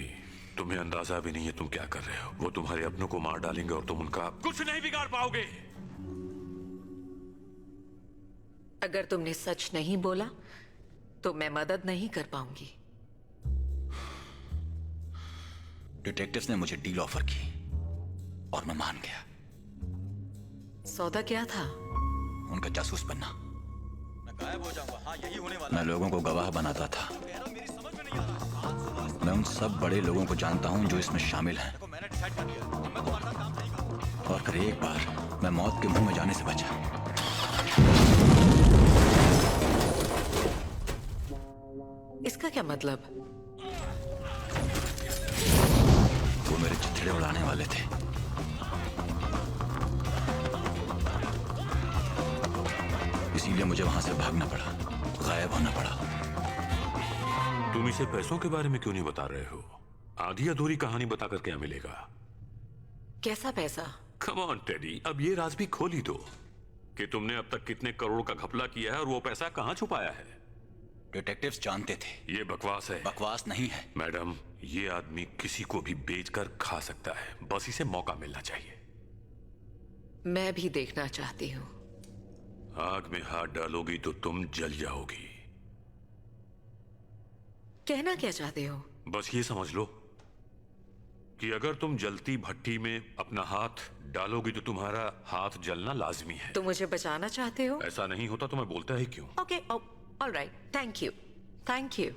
तुम्हें अंदाजा भी नहीं है तुम क्या कर रहे हो। वो तुम्हारे अपनों को मार डालेंगे और तुम उनका कुछ नहीं बिगाड़ पाओगे। अगर तुमने सच नहीं बोला तो मैं मदद नहीं कर पाऊंगी। डिटेक्टिव्स ने मुझे डील ऑफर की और मैं मान गया। सौदा क्या था? उनका जासूस बनना। मैं गायब हो जाऊंगा, हाँ यही होने वाला। मैं लोगों को गवाह बनाता था। मैं उन सब बड़े लोगों को जानता हूं जो इसमें शामिल हैं। और फिर एक बार मैं मौत के मुंह में जाने से बचा। इसका क्या मतलब? वो मेरे चिथड़े उड़ाने वाले थे। इसीलिए मुझे वहां से भागना पड़ा, गायब होना पड़ा। तुम इसे पैसों के बारे में क्यों नहीं बता रहे हो? आधी अधूरी कहानी बताकर क्या मिलेगा? कैसा पैसा? कम ऑन टेडी, अब ये राज भी खोल ही दो कि तुमने अब तक कितने करोड़ का घपला किया है और वो पैसा कहाँ छुपाया है। डिटेक्टिव्स जानते थे। ये बकवास है। बकवास नहीं है मैडम, ये आदमी किसी को भी बेचकर खा सकता है, बस इसे मौका मिलना चाहिए। मैं भी देखना चाहती हूँ। आग में हाथ डालोगी तो तुम जल जाओगी। कहना क्या चाहते हो? बस ये समझ लो कि अगर तुम जलती भट्टी में अपना हाथ डालोगी तो तुम्हारा हाथ जलना लाजमी है। तुम मुझे बचाना चाहते हो? ऐसा नहीं होता तो मैं बोलता ही क्यों? Okay, alright, thank you, thank you.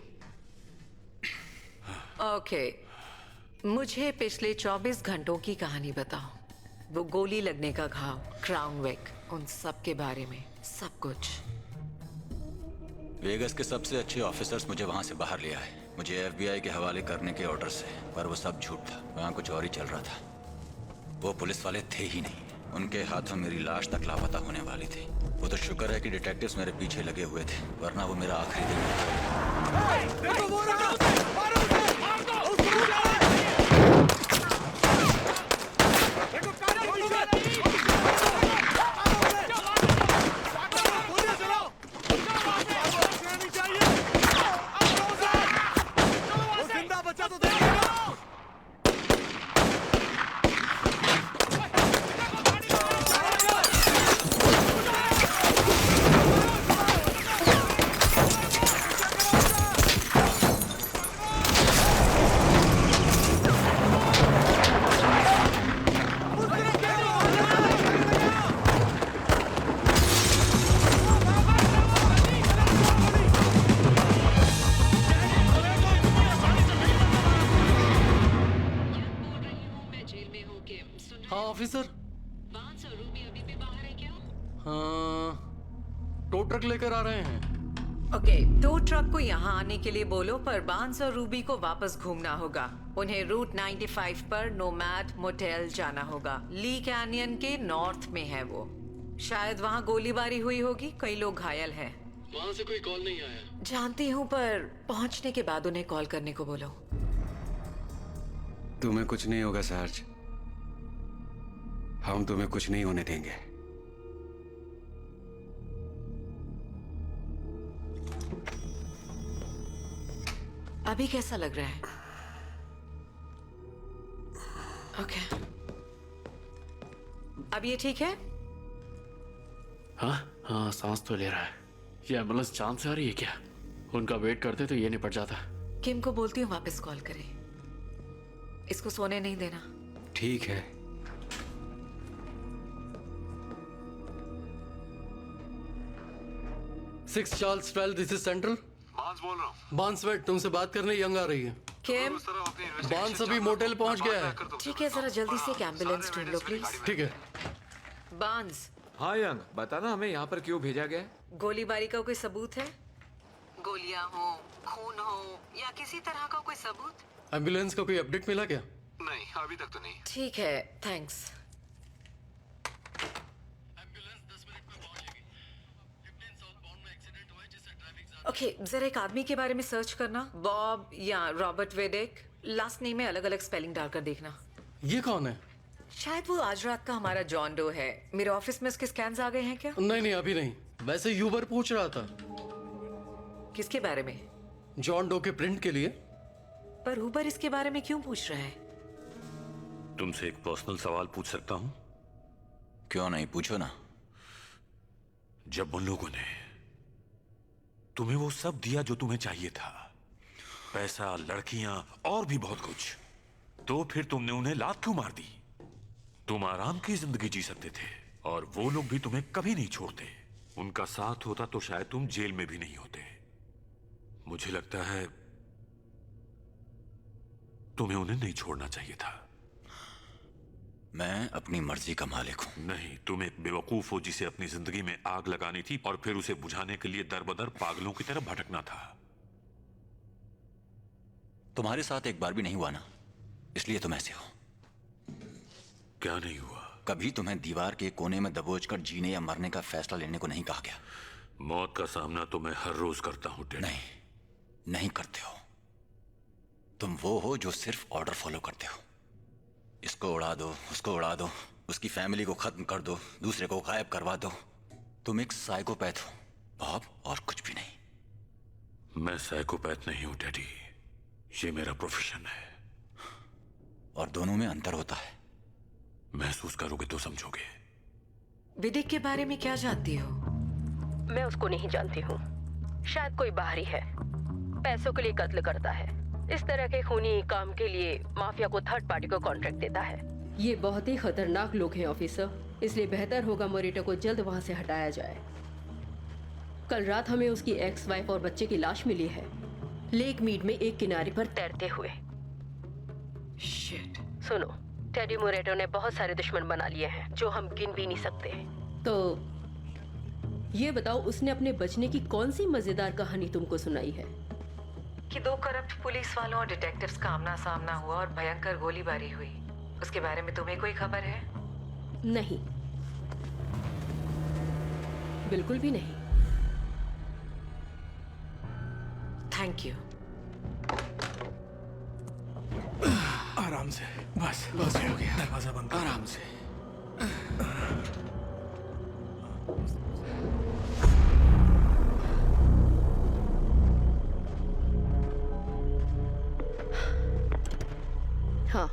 Okay, मुझे पिछले 24 घंटों की कहानी बताओ। वो गोली लगने का घाव, क्राउन वेक, उन सब के बारे में, सब कुछ। वेगस के सबसे अच्छे ऑफिसर्स मुझे वहां से बाहर ले आए, मुझे एफबीआई के हवाले करने के ऑर्डर से, पर वो सब झूठ था। वहां कुछ और ही चल रहा था। वो पुलिस वाले थे ही नहीं, उनके हाथों मेरी लाश तक लापता होने वाली थी। वो तो शुक्र है कि डिटेक्टिव्स मेरे पीछे लगे हुए थे, वरना वो मेरा आखिरी दिन ऑफिसर। हाँ, टो ट्रक लेकर आ रहे हैं। ओके, टो ट्रक को यहाँ आने के लिए बोलो, पर बांस और रूबी को वापस घूमना होगा। उन्हें रूट 95 पर नोमैड मोटेल जाना होगा। ली कैनियन के नॉर्थ में है वो। शायद वहाँ गोलीबारी हुई होगी, कई लोग घायल हैं। वहाँ से कोई कॉल नहीं आया। जानती हूँ, पर पहुँचने के बाद उन्हें कॉल करने को बोलो। तुम्हें कुछ नहीं होगा सार्ज, हम तुम्हें कुछ नहीं होने देंगे। अभी कैसा लग रहा है? ओके, अब ये ठीक है? हाँ हाँ, सांस तो ले रहा है। ये एम्बुलेंस चांद से आ रही है क्या? उनका वेट करते तो ये निपट जाता। किम को बोलती हूँ वापस कॉल करे। इसको सोने नहीं देना। ठीक है। Six Charles 12, this is central. बांस बोल रहा हूँ। बांस वेट, तुमसे बात करने यंग आ रही है। किम, बांस अभी मोटेल पहुंच गया है। ठीक है, जरा जल्दी से एक एम्बुलेंस ढूंढ लो प्लीज। ठीक है। बांस, हाँ यंग, बताना हमें यहाँ पर क्यों भेजा गया है? गोलीबारी का कोई सबूत है? गोलियां हो, खून हो, या किसी तरह का कोई सबूत? एम्बुलेंस का कोई अपडेट मिला क्या? नहीं, अभी तक तो नहीं। ठीक है, थैंक्स। ओके, जरा एक आदमी के बारे में सर्च करना, बॉब या रॉबर्ट वेडेक। लास्ट नेम में अलग अलग स्पेलिंग डालकर देखना। ये कौन है? शायद वो आज रात का हमारा जॉन डो है। मेरे ऑफिस में उसके स्कैन्स आ गए हैं क्या? नहीं, अभी नहीं। वैसे यूबर पूछ रहा था। किसके बारे में? जॉन डो के प्रिंट के लिए। पर ऊबर इसके बारे में क्यों पूछ रहा है? तुमसे एक पर्सनल सवाल पूछ सकता हूं? क्यों नहीं, पूछो ना। जब उन लोगों ने तुम्हें वो सब दिया जो तुम्हें चाहिए था, पैसा, लड़कियां और भी बहुत कुछ, तो फिर तुमने उन्हें लात क्यों मार दी? तुम आराम की जिंदगी जी सकते थे और वो लोग भी तुम्हें कभी नहीं छोड़ते। उनका साथ होता तो शायद तुम जेल में भी नहीं होते। मुझे लगता है तुम्हें उन्हें नहीं छोड़ना चाहिए था। मैं अपनी मर्जी का मालिक हूं। नहीं, तुम एक बेवकूफ हो जिसे अपनी जिंदगी में आग लगानी थी और फिर उसे बुझाने के लिए दर बदर पागलों की तरह भटकना था। तुम्हारे साथ एक बार भी नहीं हुआ ना, इसलिए तुम ऐसे हो। क्या नहीं हुआ? कभी तुम्हें दीवार के कोने में दबोचकर जीने या मरने का फैसला लेने को नहीं कहा गया। मौत का सामना तो मैं हर रोज करता हूं टेडी। नहीं करते हो। तुम वो हो जो सिर्फ ऑर्डर फॉलो करते हो। इसको उड़ा दो, उसको उड़ा दो, उसकी फैमिली को खत्म कर दो, दूसरे को गायब करवा दो। तुम एक साइकोपैथ हो बॉब, और कुछ भी नहीं। मैं साइकोपैथ नहीं हूं टेडी, ये मेरा प्रोफेशन है। और दोनों में अंतर होता है। महसूस करोगे तो समझोगे। विदिक के बारे में क्या जानती हो? मैं उसको नहीं जानती हूँ। शायद कोई बाहरी है, पैसों के लिए कत्ल करता है। इस तरह के खूनी काम के लिए माफिया को थर्ड पार्टी को कॉन्ट्रैक्ट देता है। ये बहुत ही खतरनाक लोग हैं ऑफिसर, इसलिए बेहतर होगा मोरिटा को जल्द वहाँ से हटाया जाए। कल रात हमें उसकी एक्स वाइफ और बच्चे की लाश मिली है, लेक मीड में एक किनारे पर तैरते हुए। शिट। सुनो, टेडी मोरेटो ने बहुत सारे दुश्मन बना लिए हैं जो हम गिन भी नहीं सकते। तो ये बताओ, उसने अपने बचने की कौन सी मजेदार कहानी तुमको सुनाई है? कि 2 करप्ट पुलिस वालों और डिटेक्टिव्स का आमना सामना हुआ और भयंकर गोलीबारी हुई। उसके बारे में तुम्हें कोई खबर है? नहीं, बिल्कुल भी नहीं। Thank you. आराम से, बस हो गया। दरवाजा बंद कर। आराम से। हाँ,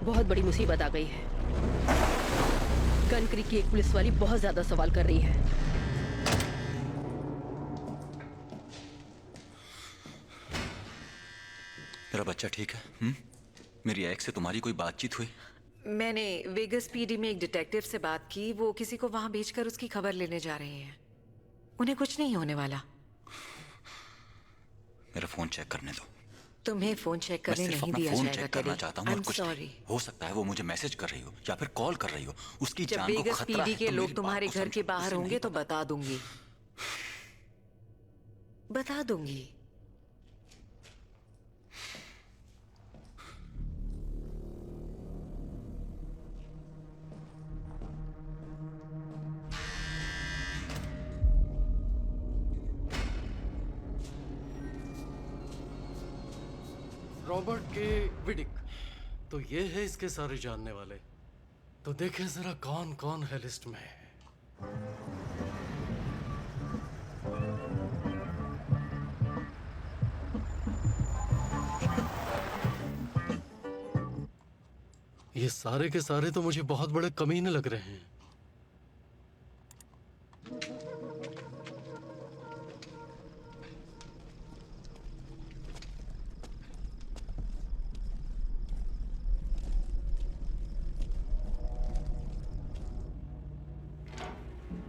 बहुत बड़ी मुसीबत आ गई है। गन क्रीक की एक पुलिस वाली बहुत ज्यादा सवाल कर रही है। मेरा बच्चा ठीक है? मेरी एक्स से तुम्हारी कोई बातचीत हुई? मैंने वेगस पीडी में एक डिटेक्टिव से बात की। वो किसी को वहां भेजकर उसकी खबर लेने जा रहे हैं। उन्हें कुछ नहीं होने वाला। मेरा फोन चेक करने दो। तुम्हें फोन चेक करने नहीं दिया फोन जाएगा चेक करना टेडी। चाहता हूँ और कुछ नहीं। हो सकता है वो मुझे मैसेज कर रही हो या फिर कॉल कर रही हो। उसकी जब जान को वेगस खतरा पीडी है के तो लोग मेरी तुम्हारे बात को घर के समझो। बाहर उसे होंगे नहीं तो बता दूंगी। बता दूंगी। रॉबर्ट के विडिक, तो ये है इसके सारे जानने वाले। तो देखें जरा कौन कौन है लिस्ट में। ये सारे के सारे तो मुझे बहुत बड़े कमीने लग रहे हैं।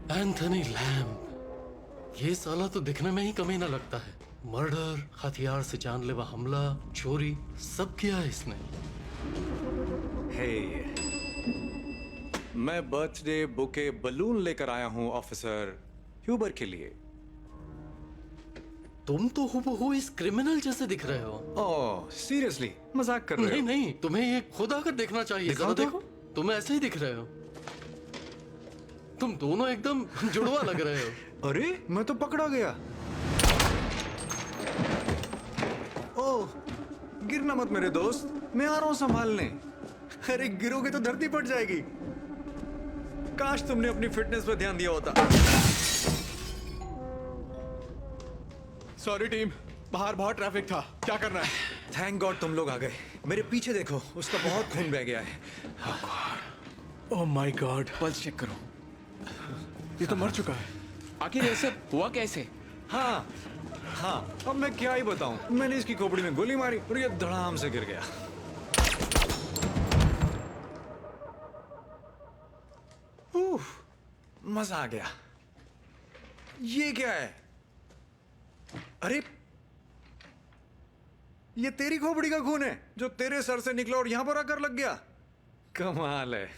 एंथनी लैम्ब, ये साला तो दिखने में ही कमीना लगता है। मर्डर, हथियार से जानलेवा हमला, चोरी, सब किया है इसने। हे, मैं बर्थडे बुके बलून लेकर आया हूं ऑफिसर ह्यूबर के लिए। तुम तो हूबहू इस क्रिमिनल जैसे दिख रहे हो। ओह, सीरियसली मजाक कर रहे नहीं हो? नहीं, तुम्हें ये खुद आकर देखना चाहिए। दिखाओ जरा तो। देखो, तुम ऐसे ही दिख रहे हो। तुम दोनों एकदम जुड़वा लग रहे हो। अरे मैं तो पकड़ा गया। ओह, गिरना मत मेरे दोस्त, मैं आ रहा हूं संभालने। अरे गिरोगे तो धरती फट जाएगी। काश तुमने अपनी फिटनेस पर ध्यान दिया होता। सॉरी टीम, बाहर बहुत ट्रैफिक था। क्या करना है? थैंक गॉड तुम लोग आ गए। मेरे पीछे देखो, उसका बहुत खून बह गया है। Oh my God, pulse check करो। ये तो मर चुका है। आखिर ये सब हुआ कैसे? हाँ, अब मैं क्या ही बताऊं। मैंने इसकी खोपड़ी में गोली मारी और ये धड़ाम से गिर गया। मजा आ गया। ये क्या है? अरे ये तेरी खोपड़ी का खून है जो तेरे सर से निकला और यहां पर आकर लग गया। कमाल है।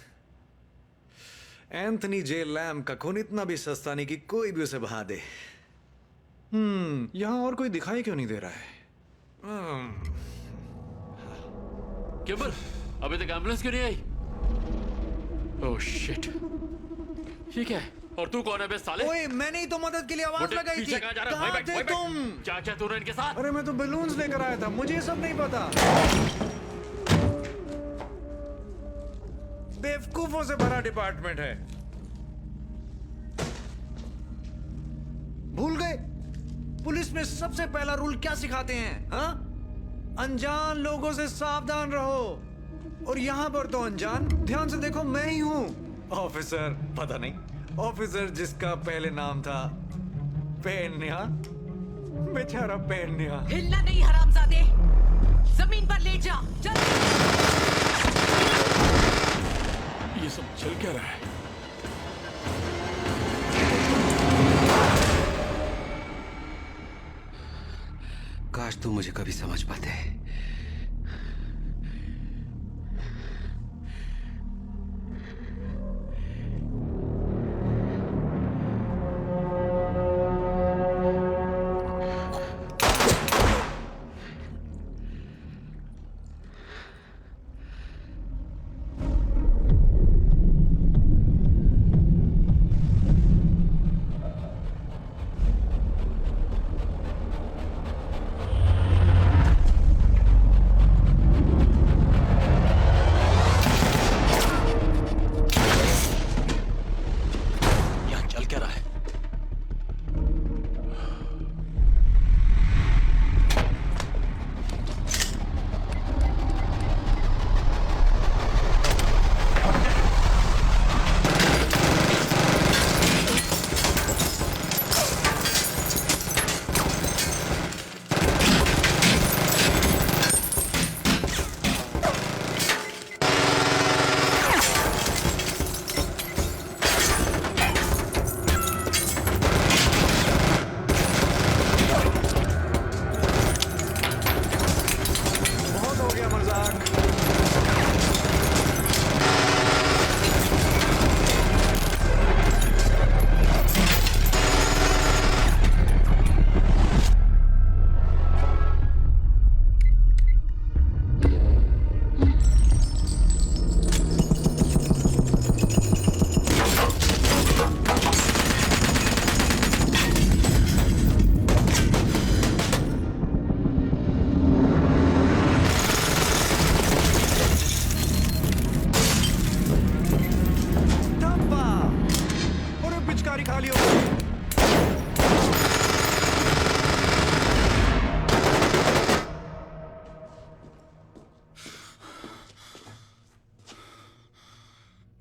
एंथनी जे लैम्ब का खून इतना भी सस्ता नहीं कि कोई भी उसे बहा दे। यहां और कोई दिखाई क्यों नहीं दे रहा है? केबल, अभी तक एम्बुलेंस क्यों नहीं आई? ओह शिट, ये क्या है? और तू कौन है बे साले? ओए मैंने ही तो मदद के लिए आवाज बुड्ढे, लगाई पीछे थी। कहाँ जा रहा है? कहाँ भाई, थे भाई, भाई, तुम? क्या क्या तू रहा इनके साथ? अरे मैं तो बलून्स लेकर आया था, मुझे ये सब नहीं पता। बेवकूफों से भरा डिपार्टमेंट है। भूल गए पुलिस में सबसे पहला रूल क्या सिखाते हैं? हाँ, अनजान लोगों से सावधान रहो। और यहाँ पर तो अनजान, ध्यान से देखो, मैं ही हूँ ऑफिसर। पता नहीं, ऑफिसर जिसका पहले नाम था पेन्या। बेचारा पेन्या। हिलना नहीं हरामजादे, जमीन पर लेट जा जल्दी। ये सब चल क्या रहा है? काश तुम मुझे कभी समझ पाते।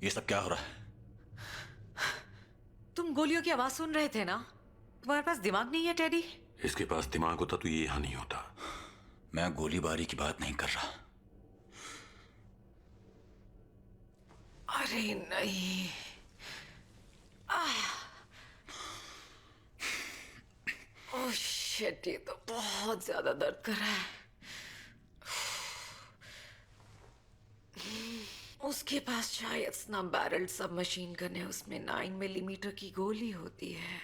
ये सब क्या हो रहा है? तुम गोलियों की आवाज सुन रहे थे ना? तुम्हारे पास दिमाग नहीं है टेडी? इसके पास दिमाग होता तो ये यहाँ नहीं होता। मैं गोलीबारी की बात नहीं कर रहा। अरे नहीं। ओह शिट, ये तो बहुत ज्यादा दर्द कर रहा है। उसके पास शायद स्नैप बैरल सब मशीन गन है, उसमें 9 मिलीमीटर की गोली होती है।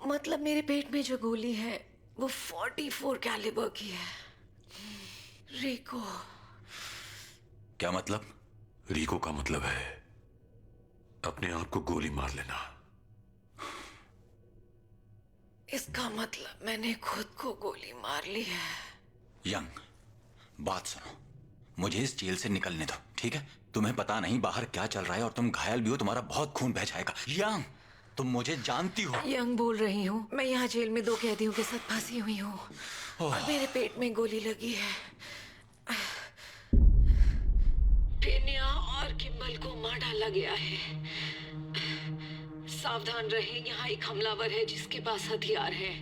मतलब मेरे पेट में जो गोली है वो 44 कैलिबर की है। रिको। क्या मतलब? रिको का मतलब है अपने आप को गोली मार लेना। इसका मतलब मैंने खुद को गोली मार ली है। यंग, बात सुनो, मुझे इस जेल से निकलने दो, ठीक है? तुम्हें पता नहीं बाहर क्या चल रहा है और तुम घायल भी हो, तुम्हारा बहुत खून बह जाएगा। यंग, तुम मुझे जानती हो। यंग बोल रही हूँ, मैं यहाँ जेल में 2 कैदियों के साथ फंसी हुई हूँ और मेरे पेट में गोली लगी है। टेनिया और किम्बल को मार डाला गया है। सावधान रहें, यहाँ एक हमलावर है जिसके पास हथियार है।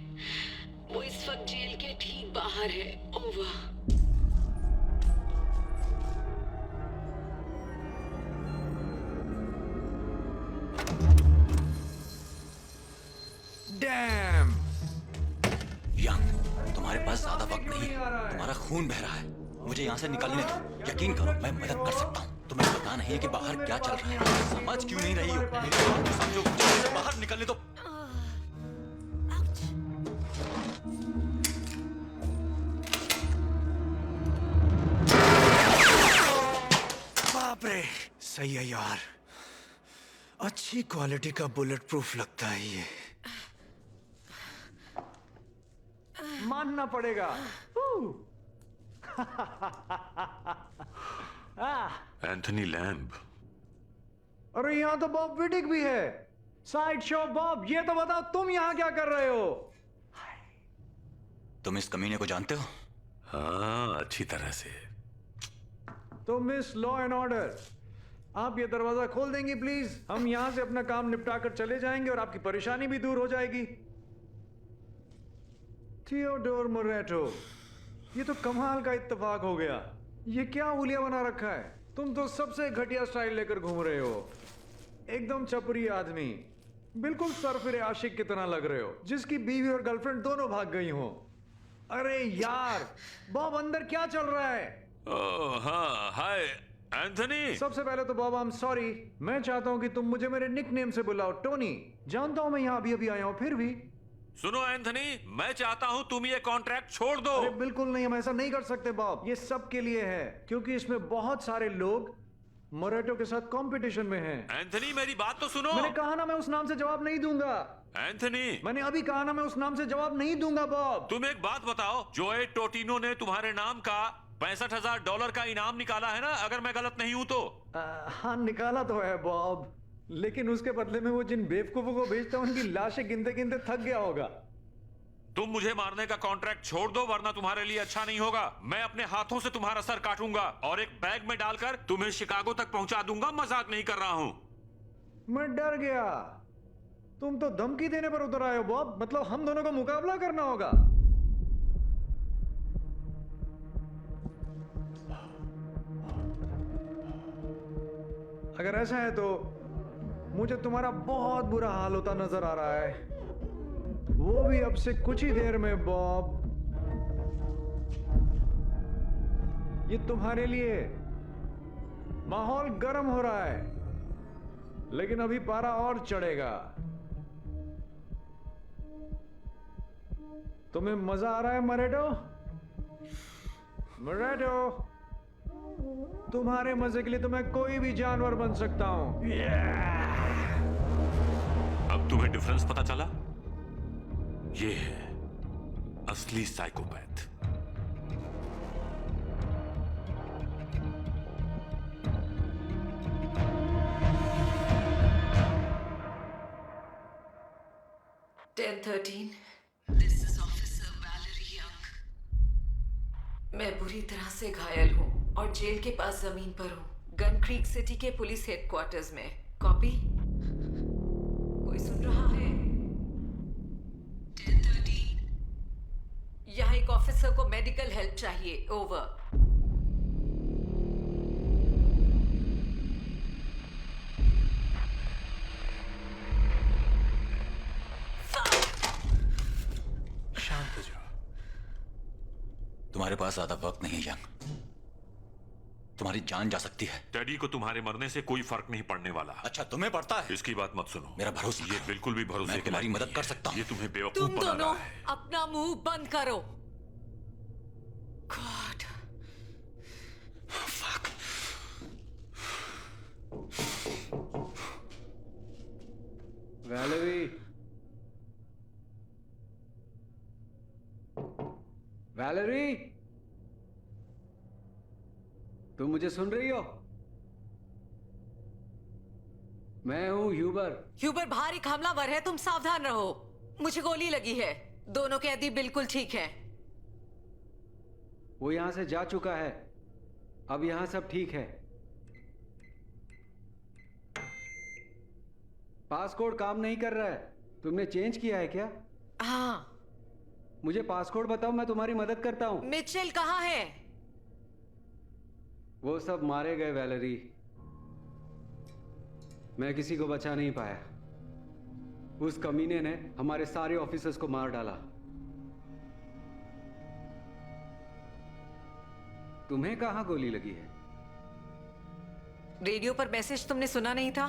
वो इस वक्त जेल के ठीक बाहर है। ओवर। डैम! यंग, तुम्हारे पास ज्यादा वक्त नहीं है, तुम्हारा खून बह रहा है। मुझे यहाँ से निकलने दो। यकीन करो, मैं मदद कर सकता हूँ। तुम्हें पता नहीं है कि बाहर क्या चल रहा है। समझ क्यों नहीं रही हो? मेरी बात तो समझो, मुझे बाहर निकलने दो। बाप रे, सही है यार। अच्छी क्वालिटी का बुलेट प्रूफ लगता है ये। मानना पड़ेगा। Anthony lamb. अरे यहाँ तो बॉब विडिक भी है। साइड शो बॉब, ये तो बताओ तुम यहाँ क्या कर रहे हो? तुम इस कमीने को जानते हो? हाँ, अच्छी तरह से। तो मिस लॉ एंड ऑर्डर, आप ये दरवाजा खोल देंगी प्लीज? हम यहां से अपना काम निपटा कर चले जाएंगे और आपकी परेशानी भी दूर हो जाएगी। थियोडोर मोरेटो, ये तो कमाल का इत्तेफाक हो गया। ये क्या हुलिया बना रखा है? तुम तो सबसे घटिया स्टाइल लेकर घूम रहे हो। एकदम चपरी आदमी, बिल्कुल सरफिरे आशिक की तरह लग रहे हो, जिसकी बीवी और गर्लफ्रेंड दोनों भाग गई हो। अरे यार बॉब, अंदर क्या चल रहा है? ओह हाँ, हाय एंथनी। सबसे पहले तो बॉब, आई एम सॉरी। मैं चाहता हूं कि तुम मुझे मेरे निकनेम से बुलाओ, टोनी। जानता हूं मैं यहां अभी अभी आया हूं, फिर भी। सुनो एंथनी, मैं चाहता हूं तुम ये कॉन्ट्रैक्ट छोड़ दो। अरे बिल्कुल नहीं, हम ऐसा नहीं कर सकते बॉब। ये सब के लिए है, क्योंकि इसमें बहुत सारे लोग मोरेटो के साथ कंपटीशन में हैं। एंथनी मेरी बात तो सुनो। मैंने कहा ना मैं उस नाम से जवाब नहीं दूंगा। एंथनी, मैंने अभी कहा ना मैं उस नाम से जवाब नहीं दूंगा बॉब। तुम एक बात बताओ, जोए टोटिनो ने तुम्हारे नाम का $65,000 का इनाम निकाला है ना, अगर मैं गलत नहीं हूं तो? हाँ निकाला तो है बॉब, लेकिन उसके बदले में वो जिन बेवकूफों को भेजता है उनकी लाशें गिनते गिनते थक गया होगा। तुम मुझे मारने का कॉन्ट्रैक्ट छोड़ दो, वरना तुम्हारे लिए अच्छा नहीं होगा। मैं अपने हाथों से तुम्हारा सर काटूंगा और एक बैग में डालकर तुम्हें शिकागो तक पहुंचा दूंगा। मजाक नहीं कर रहा हूं। मैं डर गया। तुम तो धमकी देने पर उतर आए हो बॉब। मतलब हम दोनों को मुकाबला करना होगा। अगर ऐसा है तो मुझे तुम्हारा बहुत बुरा हाल होता नजर आ रहा है, वो भी अब से कुछ ही देर में बॉब। ये तुम्हारे लिए माहौल गर्म हो रहा है, लेकिन अभी पारा और चढ़ेगा। तुम्हें मजा आ रहा है मोरेटो? मोरेटो, तुम्हारे मजे के लिए तो मैं कोई भी जानवर बन सकता हूं। अब तुम्हें डिफरेंस पता चला? ये है असली psychopath. This is Officer Valerie Young. मैं बुरी तरह से घायल हूँ और जेल के पास जमीन पर हूँ, गन क्रीक सिटी के पुलिस हेडक्वार्टर्स में। कॉपी? कोई सुन रहा है? 10:13। यहाँ एक ऑफिसर को मेडिकल हेल्प चाहिए। ओवर। शांत हो जाओ। तुम्हारे पास ज्यादा वक्त नहीं यंग। तुम्हारी जान जा सकती है। टेडी को तुम्हारे मरने से कोई फर्क नहीं पड़ने वाला। अच्छा तुम्हें पड़ता है? इसकी बात मत सुनो। मेरा भरोसा, ये बिल्कुल भी भरोसे मैं तुम्हारी मदद कर सकता हूँ। ये तुम्हें बेवकूफ तुम बना दोनों रहा है। अपना मुंह बंद करो। गॉड। वैलेरी, वैलेरी, तुम मुझे सुन रही हो? मैं हूं ह्यूबर। ह्यूबर बाहर एक हमलावर है, तुम सावधान रहो। मुझे गोली लगी है। दोनों कैदी बिल्कुल ठीक है। वो यहां से जा चुका है, अब यहां सब ठीक है। पासकोड काम नहीं कर रहा है। तुमने चेंज किया है क्या? हाँ। मुझे पासकोड बताओ, मैं तुम्हारी मदद करता हूं। मिचेल कहाँ है? वो सब मारे गए वैलेरी। मैं किसी को बचा नहीं पाया। उस कमीने ने हमारे सारे ऑफिसर्स को मार डाला। तुम्हें कहां गोली लगी है? रेडियो पर मैसेज तुमने सुना नहीं था?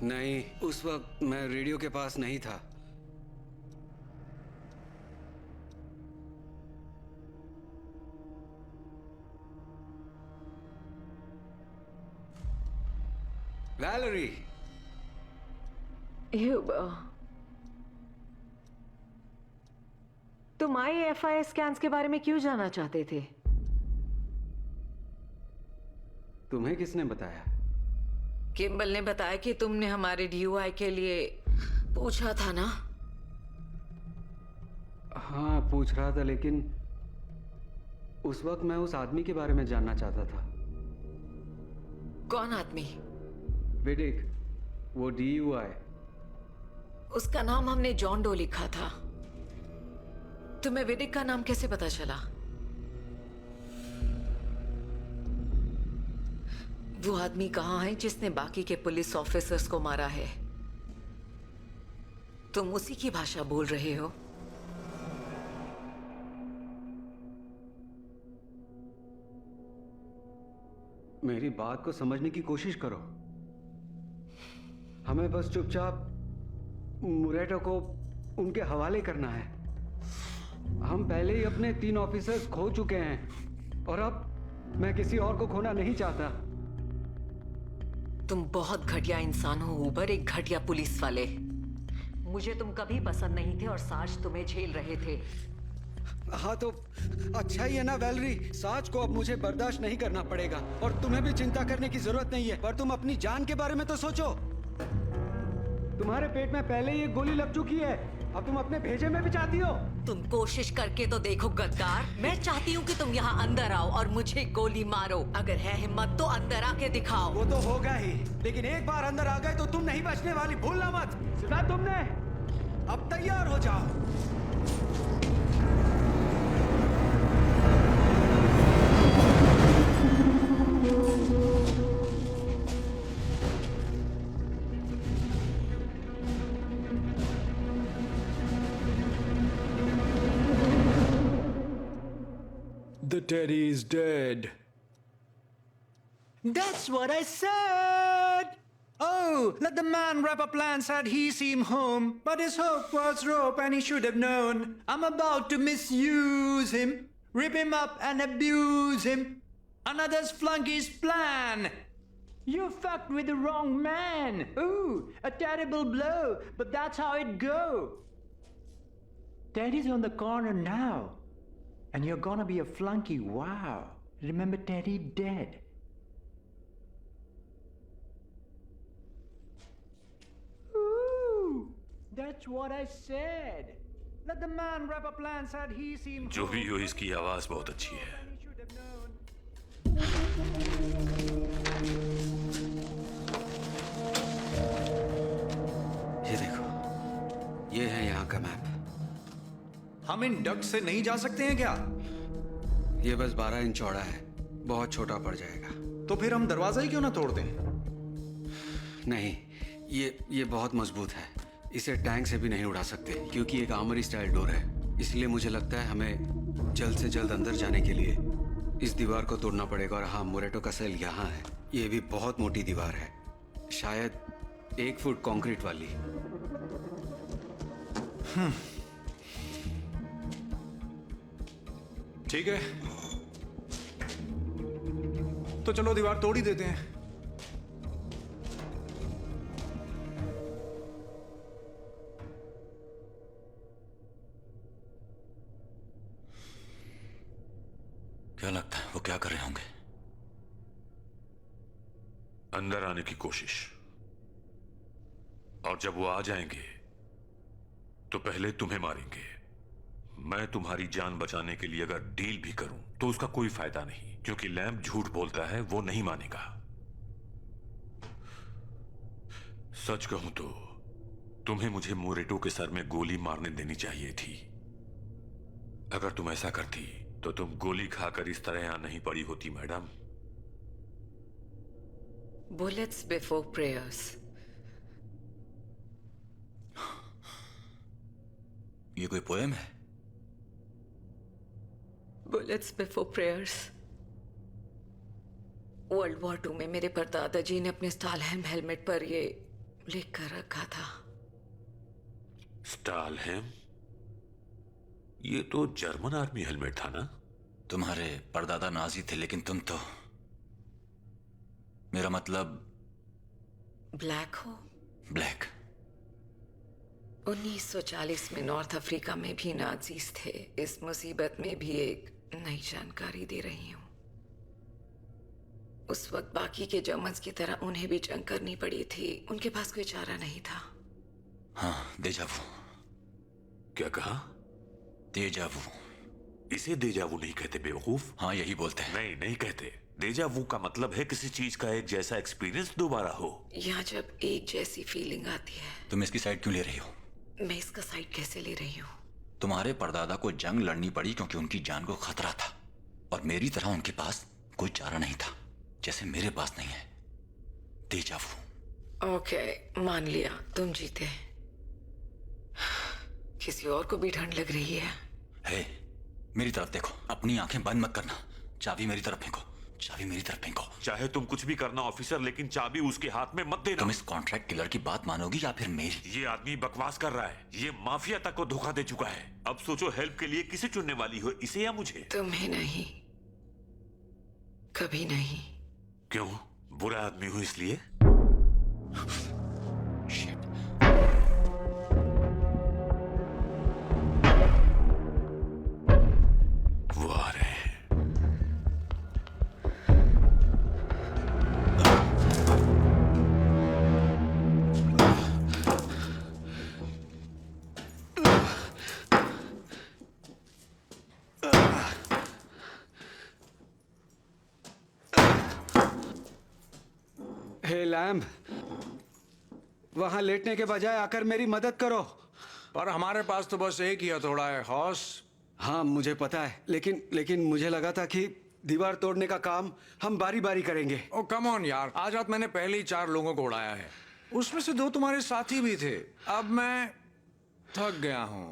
नहीं, उस वक्त मैं रेडियो के पास नहीं था। वैलेरी। तुम IFI स्कैन्स के बारे में क्यों जानना चाहते थे? तुम्हें किसने बताया? किम्बल ने बताया कि तुमने हमारे DUI के लिए पूछा था ना? हाँ, पूछ रहा था, लेकिन उस वक्त मैं उस आदमी के बारे में जानना चाहता था। कौन आदमी? विडिक, वो DUI। उसका नाम हमने जॉन डो लिखा था। तुम्हें विडिक का नाम कैसे पता चला? वो आदमी कहाँ है जिसने बाकी के पुलिस ऑफिसर्स को मारा है? तुम उसी की भाषा बोल रहे हो? मेरी बात को समझने की कोशिश करो। हमें बस चुपचाप मुरेटो को उनके हवाले करना है। हम पहले ही अपने 3 ऑफिसर्स खो चुके हैं और अब मैं किसी और को खोना नहीं चाहता। तुम बहुत घटिया इंसान हो ऊबर, एक घटिया पुलिस वाले। मुझे तुम कभी पसंद नहीं थे और साज तुम्हें झेल रहे थे। हाँ तो अच्छा ही है ना वैलरी, साज को अब मुझे बर्दाश्त नहीं करना पड़ेगा और तुम्हें भी चिंता करने की जरूरत नहीं है। पर तुम अपनी जान के बारे में तो सोचो। तुम्हारे पेट में पहले ही एक गोली लग चुकी है, अब तुम अपने भेजे में भी चाहती हो? तुम कोशिश करके तो देखो गद्दार। मैं चाहती हूँ कि तुम यहाँ अंदर आओ और मुझे गोली मारो। अगर है हिम्मत तो अंदर आके दिखाओ। वो तो होगा ही, लेकिन एक बार अंदर आ गए तो तुम नहीं बचने वाली, भूलना मत। सुना तुमने? अब तैयार हो जाओ। The teddy is dead. That's what I said! Oh, let the man wrap a plan, said he seemed home, but his hook was rope and he should have known. I'm about to misuse him, rip him up and abuse him. Another's flunky's plan. You fucked with the wrong man. Ooh, a terrible blow, but that's how it go. Teddy's on the corner now. And you're gonna be a flunky, wow. Remember Teddy dead. Ooh, that's what I said. Let the man wrap a plan, said he seemed जो भी हो, इसकी आवाज बहुत अच्छी है। ये देखो, ये है यहाँ का मैप। हम इन डक से नहीं जा सकते हैं क्या? ये बस 12 इंच चौड़ा है, बहुत छोटा पड़ जाएगा। तो फिर हम दरवाजा ही क्यों ना तोड़ दें? नहीं, ये बहुत मजबूत है, इसे टैंक से भी नहीं उड़ा सकते क्योंकि एक आर्मरी स्टाइल डोर है। इसलिए मुझे लगता है हमें जल्द से जल्द अंदर जाने के लिए इस दीवार को तोड़ना पड़ेगा। और हाँ, मोरेटो का सेल यहाँ है। ये भी बहुत मोटी दीवार है, शायद 1 फुट कंक्रीट वाली। ठीक है, तो चलो दीवार तोड़ ही देते हैं। क्या लगता है वो क्या कर रहे होंगे? अंदर आने की कोशिश, और जब वो आ जाएंगे तो पहले तुम्हें मारेंगे। मैं तुम्हारी जान बचाने के लिए अगर डील भी करूं तो उसका कोई फायदा नहीं, क्योंकि लैम्प झूठ बोलता है, वो नहीं मानेगा। सच कहूं तो तुम्हें मुझे मोरेटो के सर में गोली मारने देनी चाहिए थी। अगर तुम ऐसा करती तो तुम गोली खाकर इस तरह यहां नहीं पड़ी होती, मैडम। Bullets before prayers. ये कोई पोएम है? Bullets before prayers. World war 2 में मेरे परदादा जी ने अपने स्टालहेम हेलमेट पर ये लिख कर रखा था। स्टालहेम? ये तो जर्मन आर्मी हेलमेट था ना? तुम्हारे परदादा नाजी थे, लेकिन तुम तो, मेरा मतलब ब्लैक हो? ब्लैक। 1940 में नॉर्थ अफ्रीका में भी नाजीज थे। इस मुसीबत में भी एक नई जानकारी दे रही हूँ। उस वक्त बाकी के जर्मन्स की तरह उन्हें भी जंग करनी पड़ी थी। उनके पास कोई चारा नहीं था। हाँ, देजावू। क्या कहा? देजावू। इसे देजावू नहीं कहते बेवकूफ। हाँ, यही बोलते हैं। नहीं, नहीं कहते। देजावू का मतलब है किसी चीज का एक जैसा एक्सपीरियंस दोबारा हो। यहाँ जब एक जैसी फीलिंग आती है। तुम इसकी साइड क्यों ले रही हो? मैं इसका साइड कैसे ले रही हूँ? तुम्हारे परदादा को जंग लड़नी पड़ी क्योंकि उनकी जान को खतरा था, और मेरी तरह उनके पास कोई चारा नहीं था, जैसे मेरे पास नहीं है। देजावू। ओके, मान लिया, तुम जीते। किसी और को भी ठंड लग रही है। हे, मेरी तरफ देखो, अपनी आंखें बंद मत करना। चाबी मेरी तरफ फेंको, चाबी मेरी तरफ फेंको। चाहे तुम कुछ भी करना ऑफिसर, लेकिन चाबी उसके हाथ में मत देना। तुम इस कॉन्ट्रैक्ट किलर की बात मानोगी या फिर मेरी? ये आदमी बकवास कर रहा है। ये माफिया तक को धोखा दे चुका है। अब सोचो हेल्प के लिए किसे चुनने वाली हो, इसे या मुझे? तुम्हें नहीं, कभी नहीं। क्यों? बुरा आदमी हूं इसलिए? वो आ रहे हैं। हे लैम्ब, वहां लेटने के बजाय आकर मेरी मदद करो। पर हमारे पास तो बस एक ही हथौड़ा है हॉस। हाँ, मुझे पता है, लेकिन मुझे लगा था कि दीवार तोड़ने का काम हम बारी बारी करेंगे। ओ कम ऑन यार, आज रात मैंने पहले ही 4 लोगों को उड़ाया है। उसमें से 2 तुम्हारे साथी भी थे। अब मैं थक गया हूं।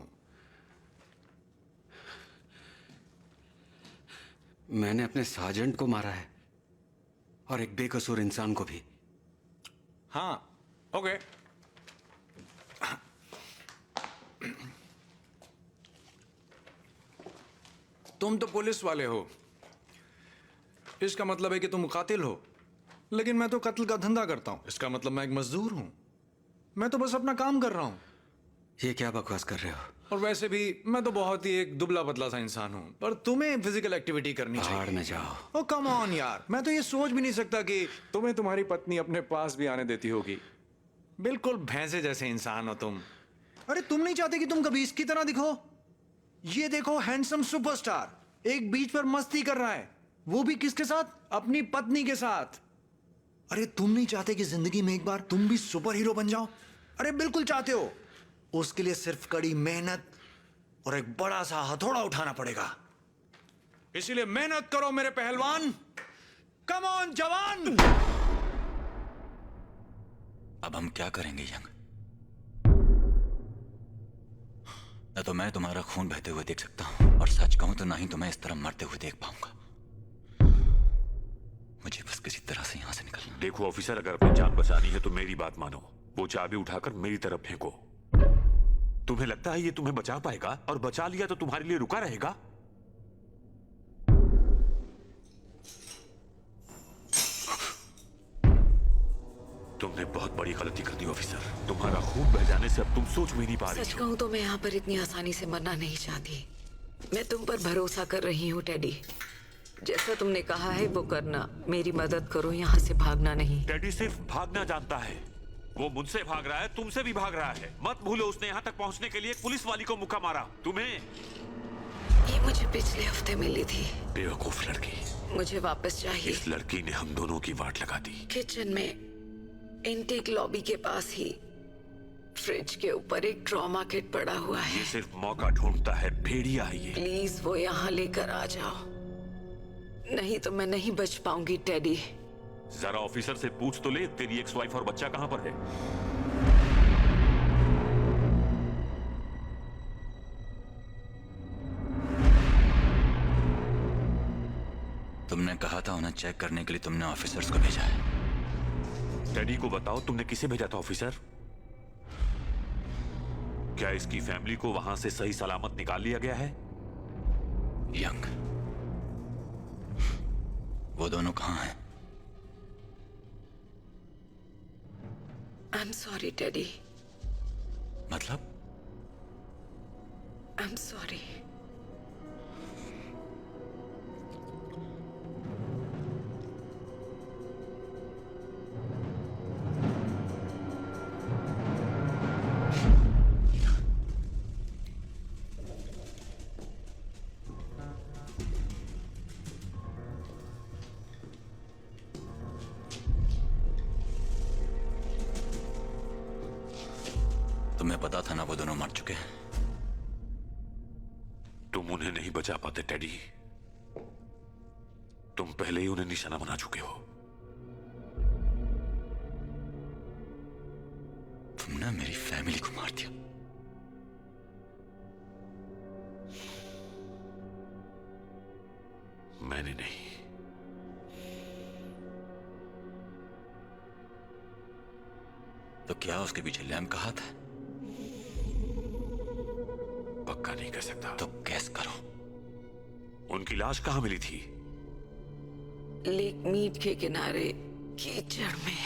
मैंने अपने सार्जेंट को मारा है, और एक बेकसूर इंसान को भी। हाँ, ओके। तुम तो पुलिस वाले हो, इसका मतलब है कि तुम कातिल हो। लेकिन मैं तो कत्ल का धंधा करता हूं, इसका मतलब मैं एक मजदूर हूं। मैं तो बस अपना काम कर रहा हूं। ये क्या बकवास कर रहे हो? और वैसे भी मैं तो बहुत ही एक दुबला पतला सा इंसान हूं, पर तुम्हें फिजिकल एक्टिविटी करनी चाहिए। पहाड़ में जाओ। ओ कम ऑन यार, मैं तो ये सोच भी नहीं सकता कि तुम्हें तुम्हारी पत्नी अपने पास भी आने देती होगी। बिल्कुल भैंसे जैसे इंसान हो तुम। अरे तुम नहीं चाहते कि तुम कभी इसकी तरह दिखो? ये देखो, हैंडसम सुपरस्टार एक बीच पर मस्ती कर रहा है, वो भी किसके साथ? अपनी पत्नी के साथ। अरे तुम नहीं चाहते कि जिंदगी में एक बार तुम भी सुपर हीरो बन जाओ? अरे बिल्कुल चाहते हो। उसके लिए सिर्फ कड़ी मेहनत और एक बड़ा सा हथौड़ा उठाना पड़ेगा। इसीलिए मेहनत करो मेरे पहलवान। कम ऑन जवान। अब हम क्या करेंगे यंग? न तो मैं तुम्हारा खून बहते हुए देख सकता हूं, और सच कहूं तो ना ही तुम्हें इस तरह मरते हुए देख पाऊंगा। मुझे बस किसी तरह से यहां से निकलना। देखो ऑफिसर, अगर अपनी जान बचानी है तो मेरी बात मानो। वो चाबी उठाकर मेरी तरफ फेंको। तुम्हें लगता है ये तुम्हें बचा पाएगा? और बचा लिया तो तुम्हारे लिए रुका रहेगा? तुमने बहुत बड़ी गलती कर दी ऑफिसर। तुम्हारा खून बह जाने से अब तुम सोच भी नहीं पा रही सच हो। कहूं तो मैं यहाँ पर इतनी आसानी से मरना नहीं चाहती। मैं तुम पर भरोसा कर रही हूँ टेडी। जैसा तुमने कहा है वो करना। मेरी मदद करो, यहाँ से भागना नहीं। टेडी सिर्फ भागना जानता है। वो मुझसे भाग रहा है, तुमसे भी भाग रहा है। मत भूलो उसने यहाँ तक पहुँचने के लिए एक पुलिस वाली को मुक्का मारा। तुम्हें ये मुझे पिछले हफ्ते मिली थी। बेवकूफ लड़की। मुझे वापस चाहिए। इस लड़की ने हम दोनों की वाट लगा दी। किचन में इनटेक लॉबी के पास ही फ्रिज के ऊपर एक ट्रॉमा किट पड़ा हुआ है। ये सिर्फ मौका ढूंढता है, भेड़िया है ये। प्लीज वो यहाँ लेकर आ जाओ, नहीं तो मैं नहीं बच पाऊंगी टेडी। जरा ऑफिसर से पूछ तो ले, तेरी एक्स वाइफ और बच्चा कहां पर है? तुमने कहा था उन्हें चेक करने के लिए तुमने ऑफिसर्स को भेजा है। टेडी को बताओ तुमने किसे भेजा था ऑफिसर? क्या इसकी फैमिली को वहां से सही सलामत निकाल लिया गया है? यंग, वो दोनों कहां हैं? I'm sorry, Teddy. मतलब? I'm sorry. तुम्हें पता था ना वो दोनों मर चुके हैं? तुम उन्हें नहीं बचा पाते टेडी। तुम पहले ही उन्हें निशाना बना चुके हो। तुमने मेरी फैमिली को मार दिया। मैंने नहीं। तो क्या उसके पीछे लैम का हाथ है? पक्का नहीं कह सकता। तो गैस करो। उनकी लाश कहां मिली थी? लेक मीट के किनारे कीचड़ में।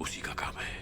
उसी का काम है।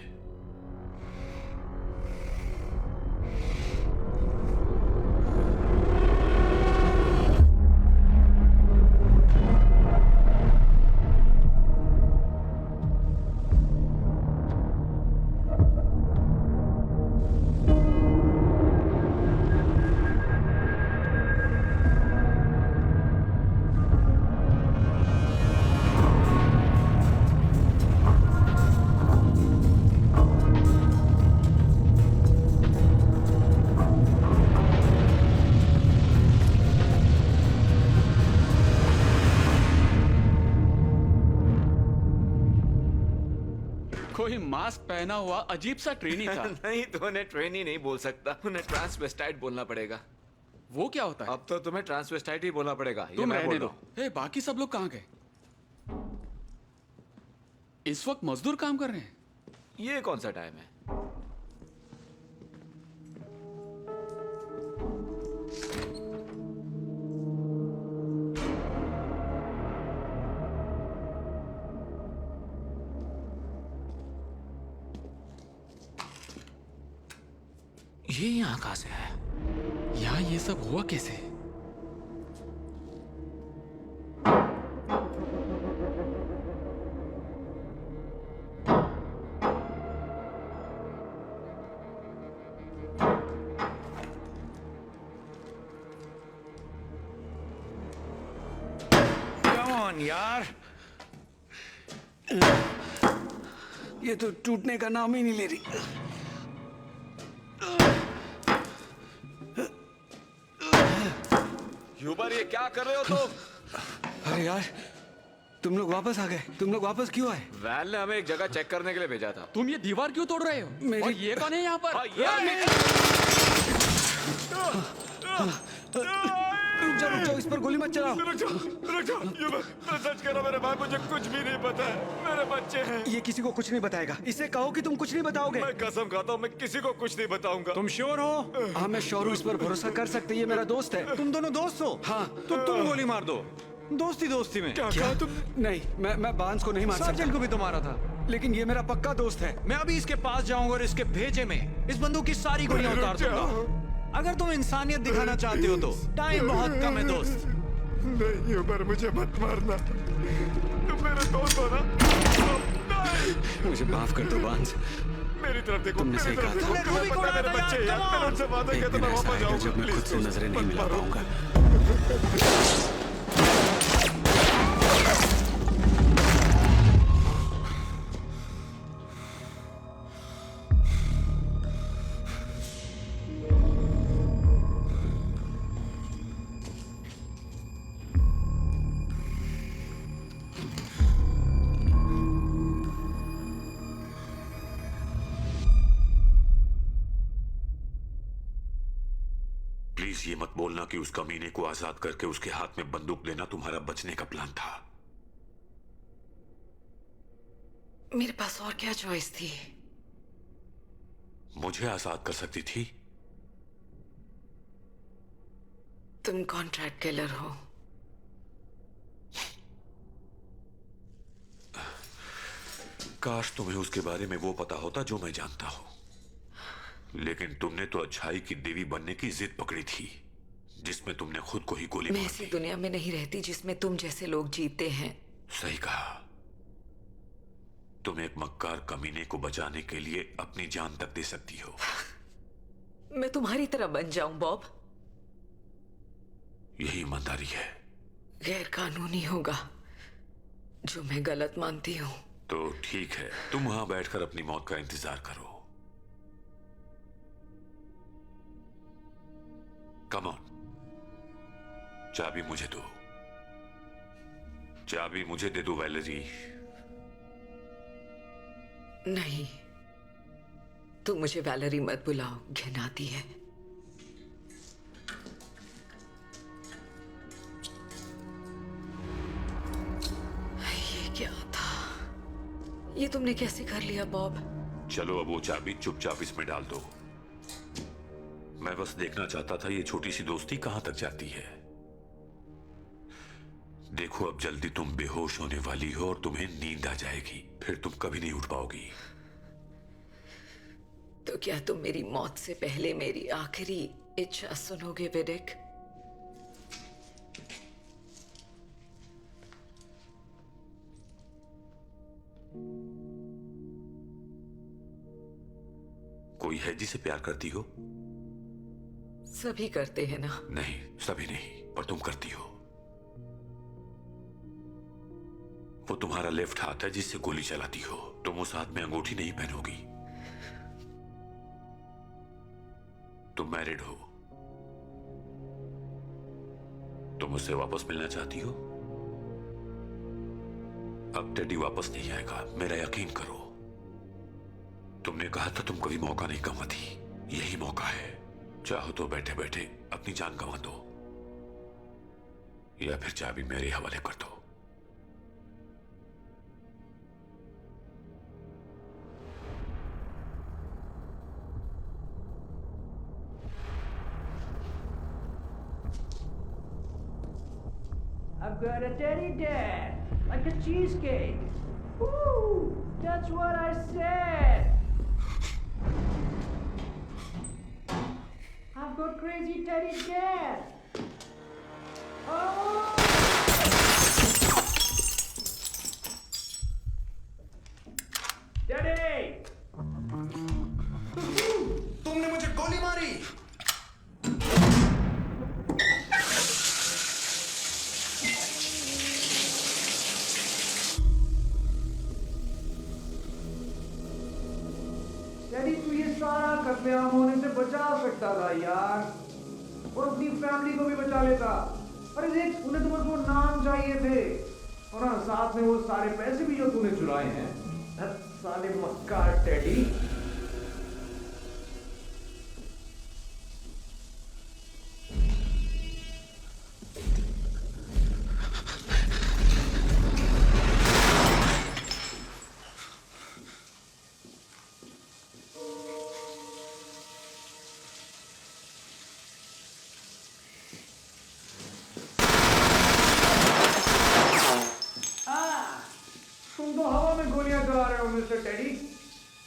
कोई मास्क पहना हुआ अजीब सा ट्रेनी था। नहीं, तो उन्हें ट्रेनी नहीं बोल सकता, उन्हें ट्रांसवेस्टाइट बोलना पड़ेगा। वो क्या होता है? अब तो तुम्हें ट्रांसवेस्टाइट ही बोलना पड़ेगा। ये तुम मैं रहने बोल दो। रहा हूं। हे, बाकी सब लोग कहाँ गए? इस वक्त मजदूर काम कर रहे हैं। ये कौन सा टाइम है? ये यहाँ कहाँ से है? यहाँ ये सब हुआ कैसे? Come on, यार, ये तो टूटने का नाम ही नहीं ले रही। यूबर, ये क्या कर रहे हो तुम? अरे यार, तुम लोग वापस आ गए। तुम लोग वापस क्यों आए? वैल ने हमें एक जगह चेक करने के लिए भेजा था। तुम ये दीवार क्यों तोड़ रहे हो? और ये कौन है यहाँ पर? रुक जाओ, इस पर गोली मत चलाओ। रुक जाओ, यूबर, मैं सच कह रहा हूं, मेरे भाई, मुझे कुछ भी नहीं पता है। मेरे बच्चे हैं। ये किसी को कुछ नहीं बताएगा। इसे कहो कि तुम कुछ नहीं बताओगे। मैं कसम खाता हूँ, मैं किसी को कुछ नहीं बताऊंगा। तुम श्योर हो? हाँ, मैं श्योर हूँ, इस पर भरोसा कर सकते। ये मेरा दोस्त है। तुम दोनों दोस्त हो? हाँ। तो तुम गोली मार दो। दोस्ती में। क्या कहा तुम? नहीं, मैं बांस को नहीं मार सकता। सार्जेंट को भी तो मारा था। लेकिन ये मेरा पक्का दोस्त है। मैं अभी इसके पास जाऊंगा और इसके भेजे में इस बंदूक की सारी गोलियां उतार दूंगा। अगर तुम इंसानियत दिखाना चाहते हो तो टाइम बहुत कम है दोस्त। नहीं यूबर, मुझे मत मारना। तुम मेरे दोस्त हो ना? नहीं। मुझे माफ कर दो बांस। मेरी तरफ देखो। तुमने सही कहा था। तुम्हें पता है मेरे बच्चे यार, मैंने उनसे वादा किया था मैं वापस जाऊंगा। जब मैं खुद से नजरें नहीं मिला पाऊंगा। प्लीज ये मत बोलना कि उस कमीने को आजाद करके उसके हाथ में बंदूक देना तुम्हारा बचने का प्लान था। मेरे पास और क्या चॉइस थी? मुझे आजाद कर सकती थी। तुम कॉन्ट्रैक्ट किलर हो। काश तुम्हें उसके बारे में वो पता होता जो मैं जानता हूं। लेकिन तुमने तो अच्छाई की देवी बनने की जिद पकड़ी थी, जिसमें तुमने खुद को ही गोली मैं मार ऐसी दी। दुनिया में नहीं रहती जिसमें तुम जैसे लोग जीते हैं। सही कहा। तुम एक मक्कार कमीने को बचाने के लिए अपनी जान तक दे सकती हो। मैं तुम्हारी तरह बन जाऊं बॉब? यही ईमानदारी है। गैर कानूनी होगा, जो मैं गलत मानती हूँ। तो ठीक है, तुम वहां बैठकर अपनी मौत का इंतजार करो। कम ऑन, चाबी मुझे दो। चाबी मुझे दे दो वैलेरी। नहीं, तुम मुझे वैलेरी मत बुलाओ, घिन आती है। ये क्या था? ये तुमने कैसे कर लिया बॉब? चलो अब वो चाबी चुपचाप इसमें डाल दो। मैं बस देखना चाहता था ये छोटी सी दोस्ती कहां तक जाती है। देखो अब जल्दी तुम बेहोश होने वाली हो और तुम्हें नींद आ जाएगी, फिर तुम कभी नहीं उठ पाओगी। तो क्या तुम मेरी मौत से पहले मेरी आखिरी इच्छा सुनोगे विडिक? कोई है जिसे प्यार करती हो? सभी करते हैं ना। नहीं, सभी नहीं, पर तुम करती हो। वो तुम्हारा लेफ्ट हाथ है जिससे गोली चलाती हो। तुम उस हाथ में अंगूठी नहीं पहनोगी। तुम मैरिड हो। तुम उससे वापस मिलना चाहती हो? अब टेडी वापस नहीं आएगा, मेरा यकीन करो। तुमने कहा था तुम कभी मौका नहीं गंवाती, यही मौका है। चाहो तो बैठे बैठे अपनी जान गंवा दो, या फिर चाबी मेरे हवाले कर दो। I've got a teddy dad, like a cheesecake. Woo! That's what I said. I've got crazy teddy dad. Oh! Daddy! तुमने मुझे गोली मारी। डैडी तू ये सारा कत्लेआम होने से बचा सकता था यार, और अपनी फैमिली को भी बचा लेता। अरे देख, उन्हें तुम्हें वो नाम चाहिए थे, और हाँ साथ में वो सारे पैसे भी जो तूने चुराए हैं। साले मक्कार टेडी। तुम तो हवा में गोलियां चला रहे हो मिस्टर टेडी,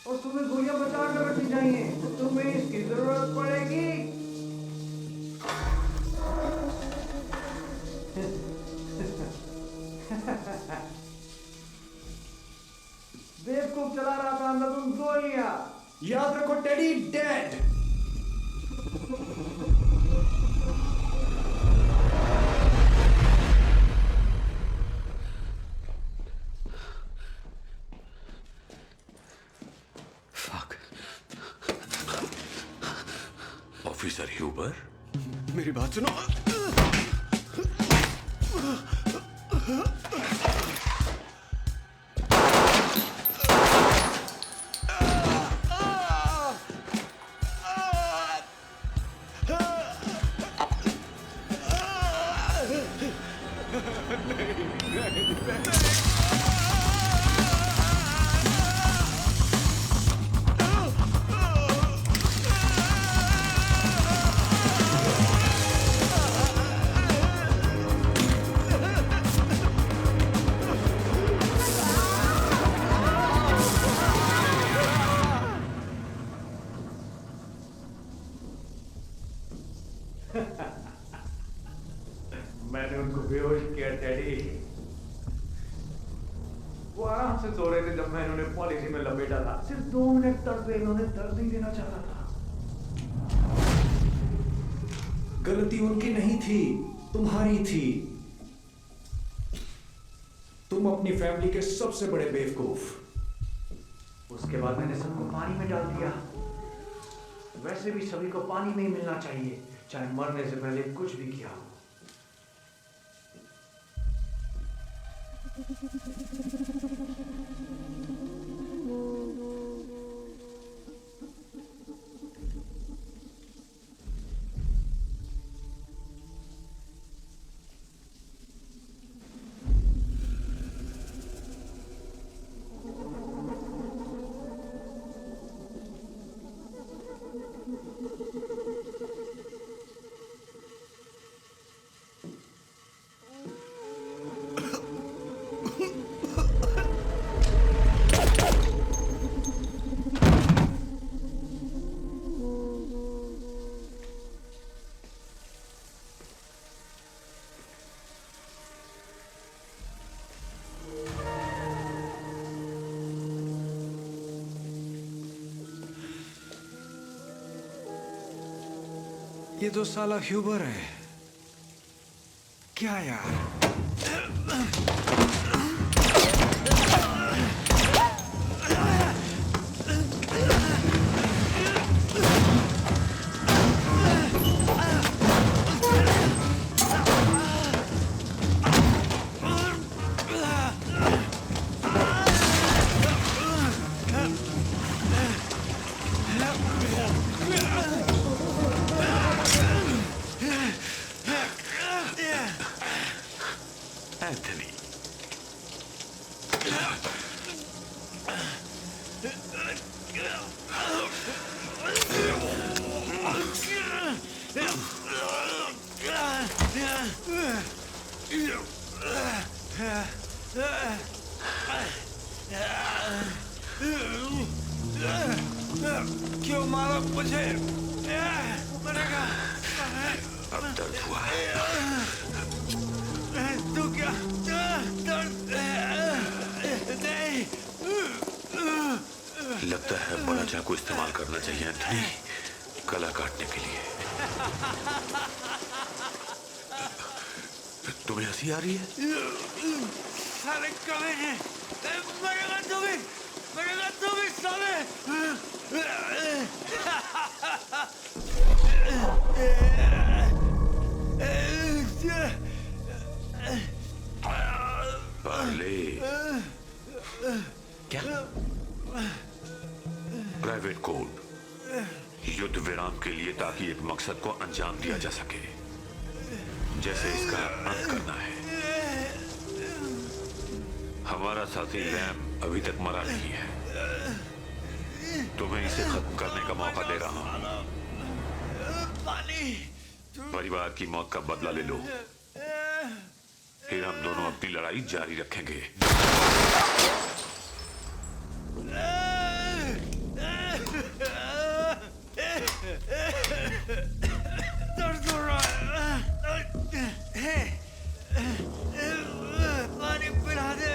और तुम्हें गोलियां बचा कर रखनी चाहिए, तो तुम्हें इसकी जरूरत पड़ेगी। बेवकूफ चला रहा था अंदर तुम गोलियां। याद रखो टेडी डेड। ऑफिसर ह्यूबर, मेरी बात सुनो। मैं इन्होंने पॉलिसी में लपेटा था। सिर्फ 2 मिनट तड़पे, इन्होंने दर्द नहीं देना चाहता था। गलती उनकी नहीं थी, तुम्हारी थी। तुम अपनी फैमिली के सबसे बड़े बेवकूफ। उसके बाद मैंने सबको पानी में डाल दिया। वैसे भी सभी को पानी में ही मिलना चाहिए, चाहे मरने से पहले कुछ भी किया हो। ये तो साला ह्यूबर है। क्या यार? एंथनी, क्यों मारा मुझे? मरेगा। अब दर्द हुआ। तू क्या दर्द नहीं? लगता है बड़ा चाकू इस्तेमाल करना चाहिए एंथनी, गला काटने के लिए। तुम्हें हंसी आ रही है? साले कमीने, मरेगा तू भी, मरेगा तू भी साले। पार्ले, क्या? प्राइवेट कोड, युद्ध विराम के लिए ताकि एक मकसद को अंजाम दिया जा सके, जैसे इसका अंत करना है। हमारा साथी लैम अभी तक मरा नहीं है। तुम्हें इसे खत्म करने का मौका दे रहा हूं। परिवार की मौत का बदला ले लो, फिर हम दोनों अपनी लड़ाई जारी रखेंगे। दर्द हो रहा है। पानी पिला दे।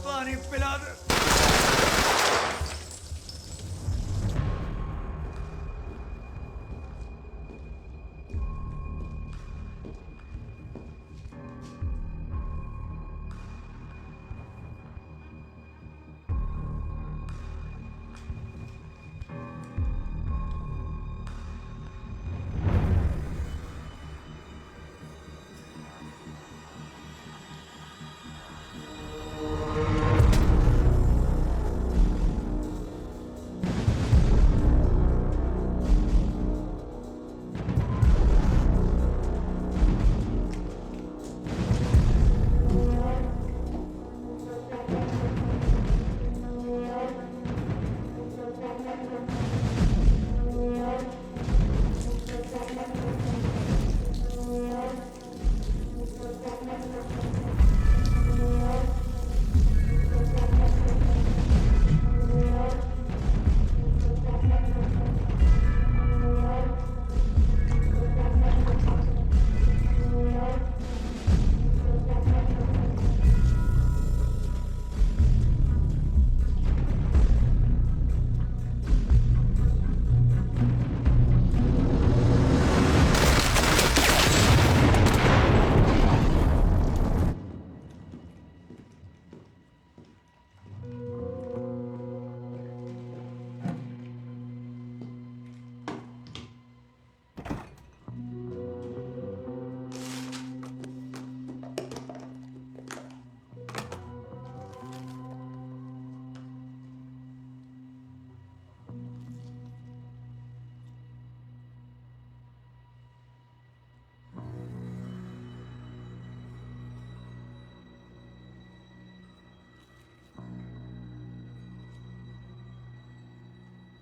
पानी पिला दे।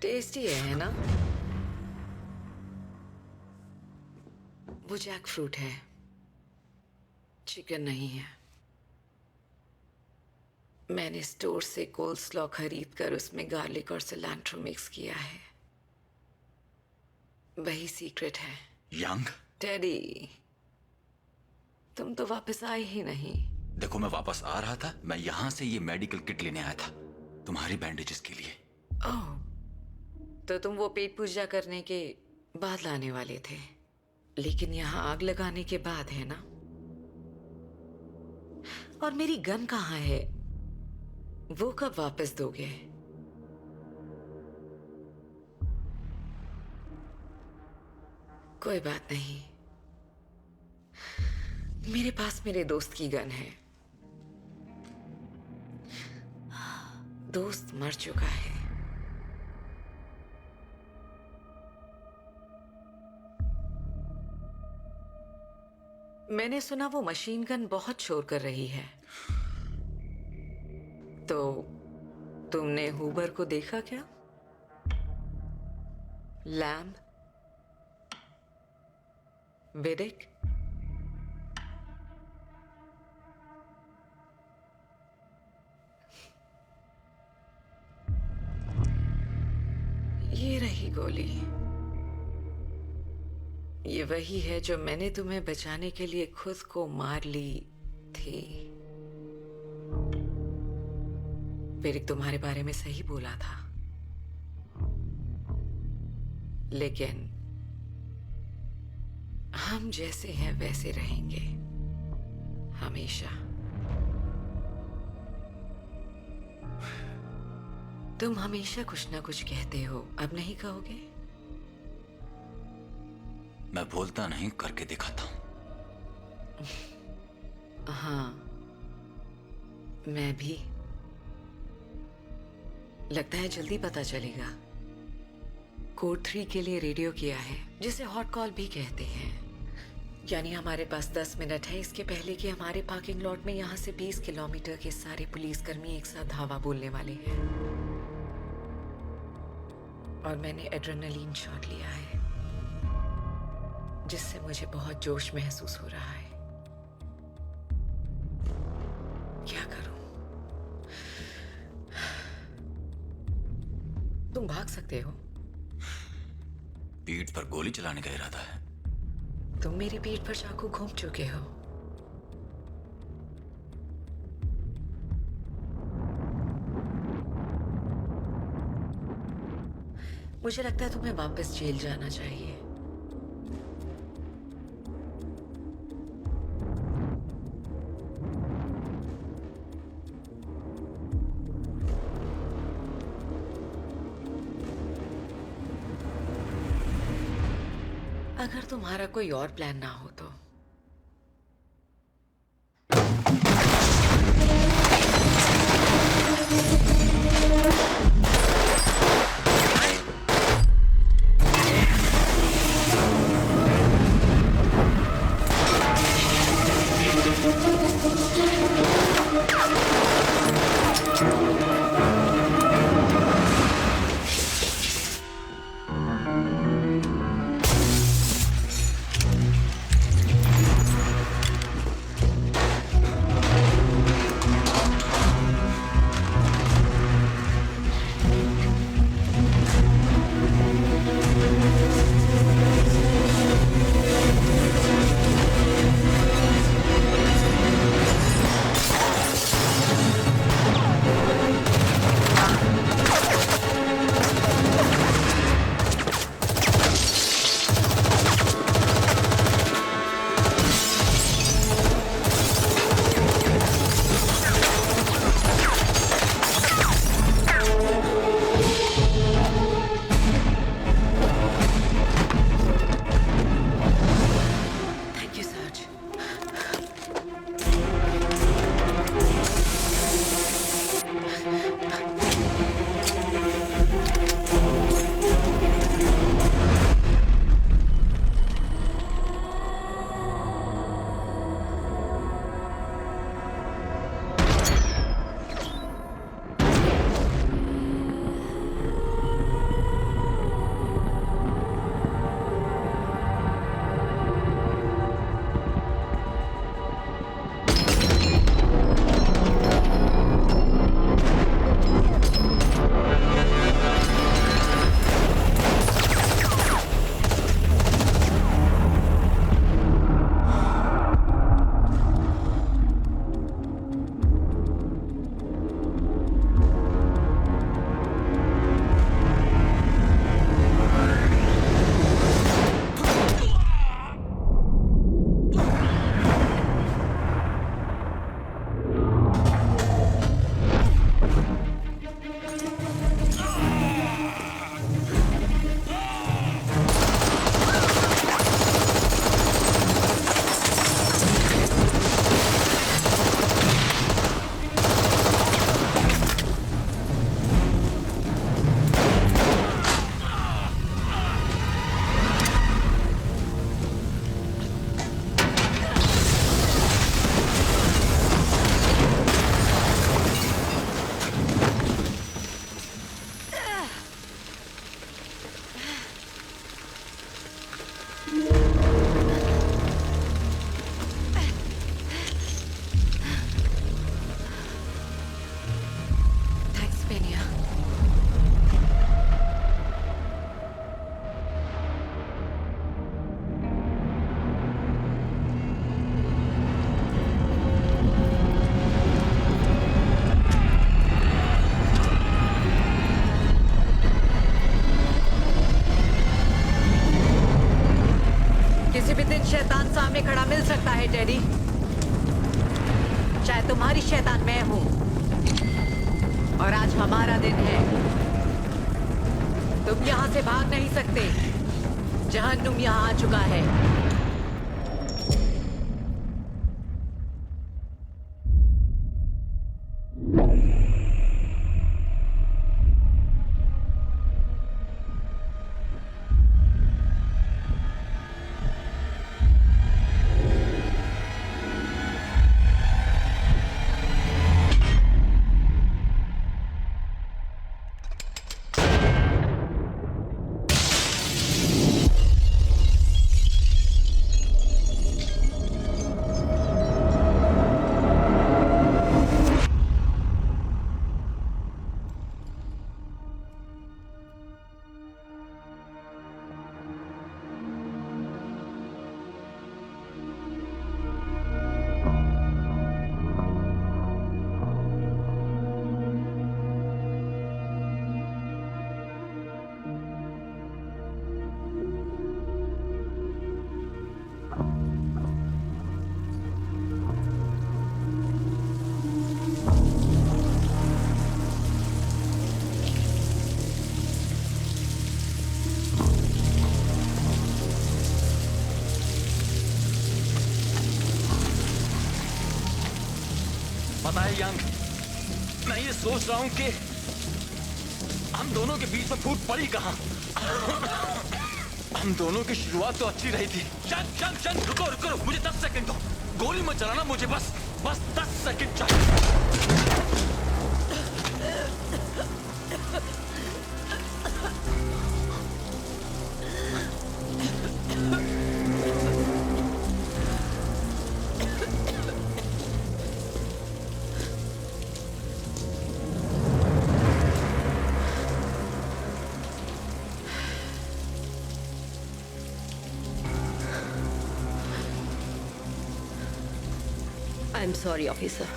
टेस्टी है ना? वो जैक फ्रूट है, चिकन नहीं है। मैंने स्टोर से कोल्स्लॉ खरीद कर उसमें गार्लिक और सिलेंट्रो मिक्स किया है। वही सीक्रेट है। यंग? टेडी, तुम तो वापस आए ही नहीं। देखो, मैं वापस आ रहा था। मैं यहाँ से ये मेडिकल किट लेने आया था तुम्हारी बैंडेजेस के लिए। ओह, तो तुम वो पेट पूजा करने के बाद लाने वाले थे, लेकिन यहाँ आग लगाने के बाद है ना? और मेरी गन कहाँ है? वो कब वापस दोगे? कोई बात नहीं, मेरे पास मेरे दोस्त की गन है। दोस्त मर चुका है। मैंने सुना वो मशीन गन बहुत शोर कर रही है। तो तुमने हुबर को देखा क्या? लैम्ब, विडिक, ये रही गोली। ये वही है जो मैंने तुम्हें बचाने के लिए खुद को मार ली थी। विडिक तुम्हारे बारे में सही बोला था, लेकिन हम जैसे हैं वैसे रहेंगे हमेशा। तुम हमेशा कुछ ना कुछ कहते हो, अब नहीं कहोगे? मैं बोलता नहीं, करके दिखाता हूं। हाँ, मैं भी। लगता है जल्दी पता चलेगा। कोड 3 के लिए रेडियो किया है, जिसे हॉट कॉल भी कहते हैं। यानी हमारे पास 10 मिनट है इसके पहले कि हमारे पार्किंग लॉट में यहाँ से 20 किलोमीटर के सारे पुलिसकर्मी एक साथ धावा बोलने वाले हैं। और मैंने एड्रेनलिन शॉट लिया है, जिससे मुझे बहुत जोश महसूस हो रहा है। क्या करूं? तुम भाग सकते हो। पीठ पर गोली चलाने का इरादा है? तुम मेरी पीठ पर चाकू घूम चुके हो। मुझे लगता है तुम्हें वापस जेल जाना चाहिए। अगर तुम्हारा कोई और प्लान ना हो तो। रेडी? शायद तुम्हारी शैतान मैं हूं और आज हमारा दिन है। तुम यहाँ से भाग नहीं सकते। जहन्नुम यहाँ आ चुका है। पता है यांग, मैं ये सोच रहा हूं कि हम दोनों के बीच में फूट पड़ी कहां। हम दोनों की शुरुआत तो अच्छी रही थी। चंद रुको रुको रुको, मुझे 10 सेकंड दो। गोली मत चलाना मुझे, बस 10 सेकंड चाहिए। I'm sorry, officer.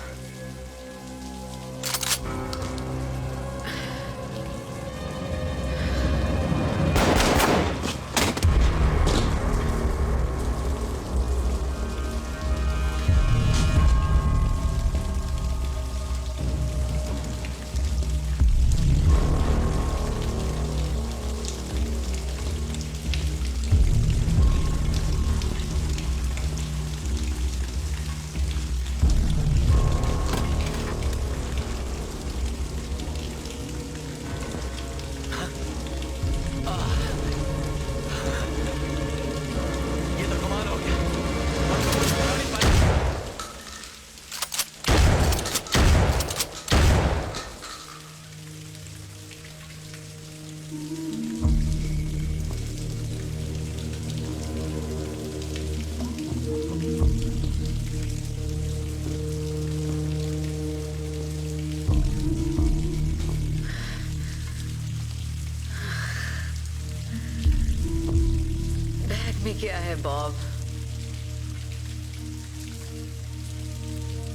क्या है बॉब?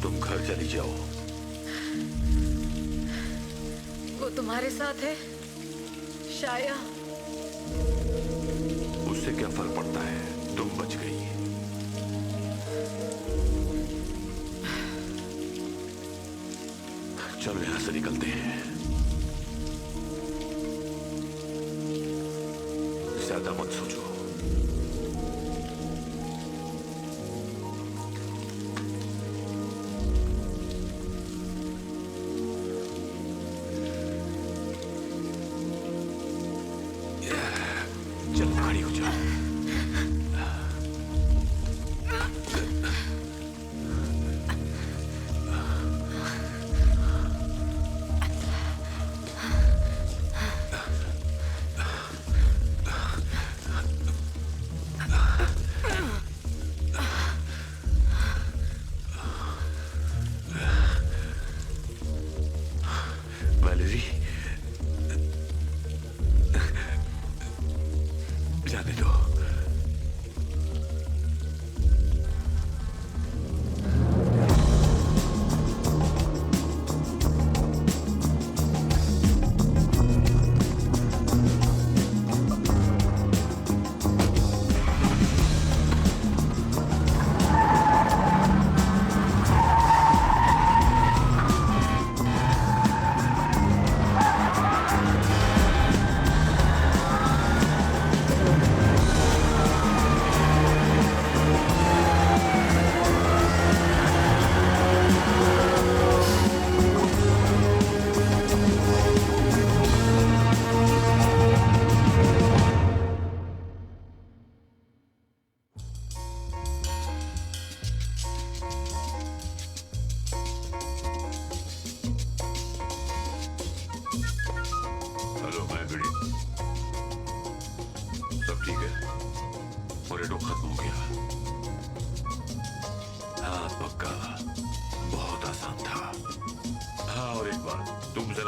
तुम घर चली जाओ। वो तुम्हारे साथ है शाया? उससे क्या फर्क पड़ता है, तुम बच गई। चलो यहां से निकलते हैं। ज्यादा मत सोचो। चलो खड़ी हो जाओ।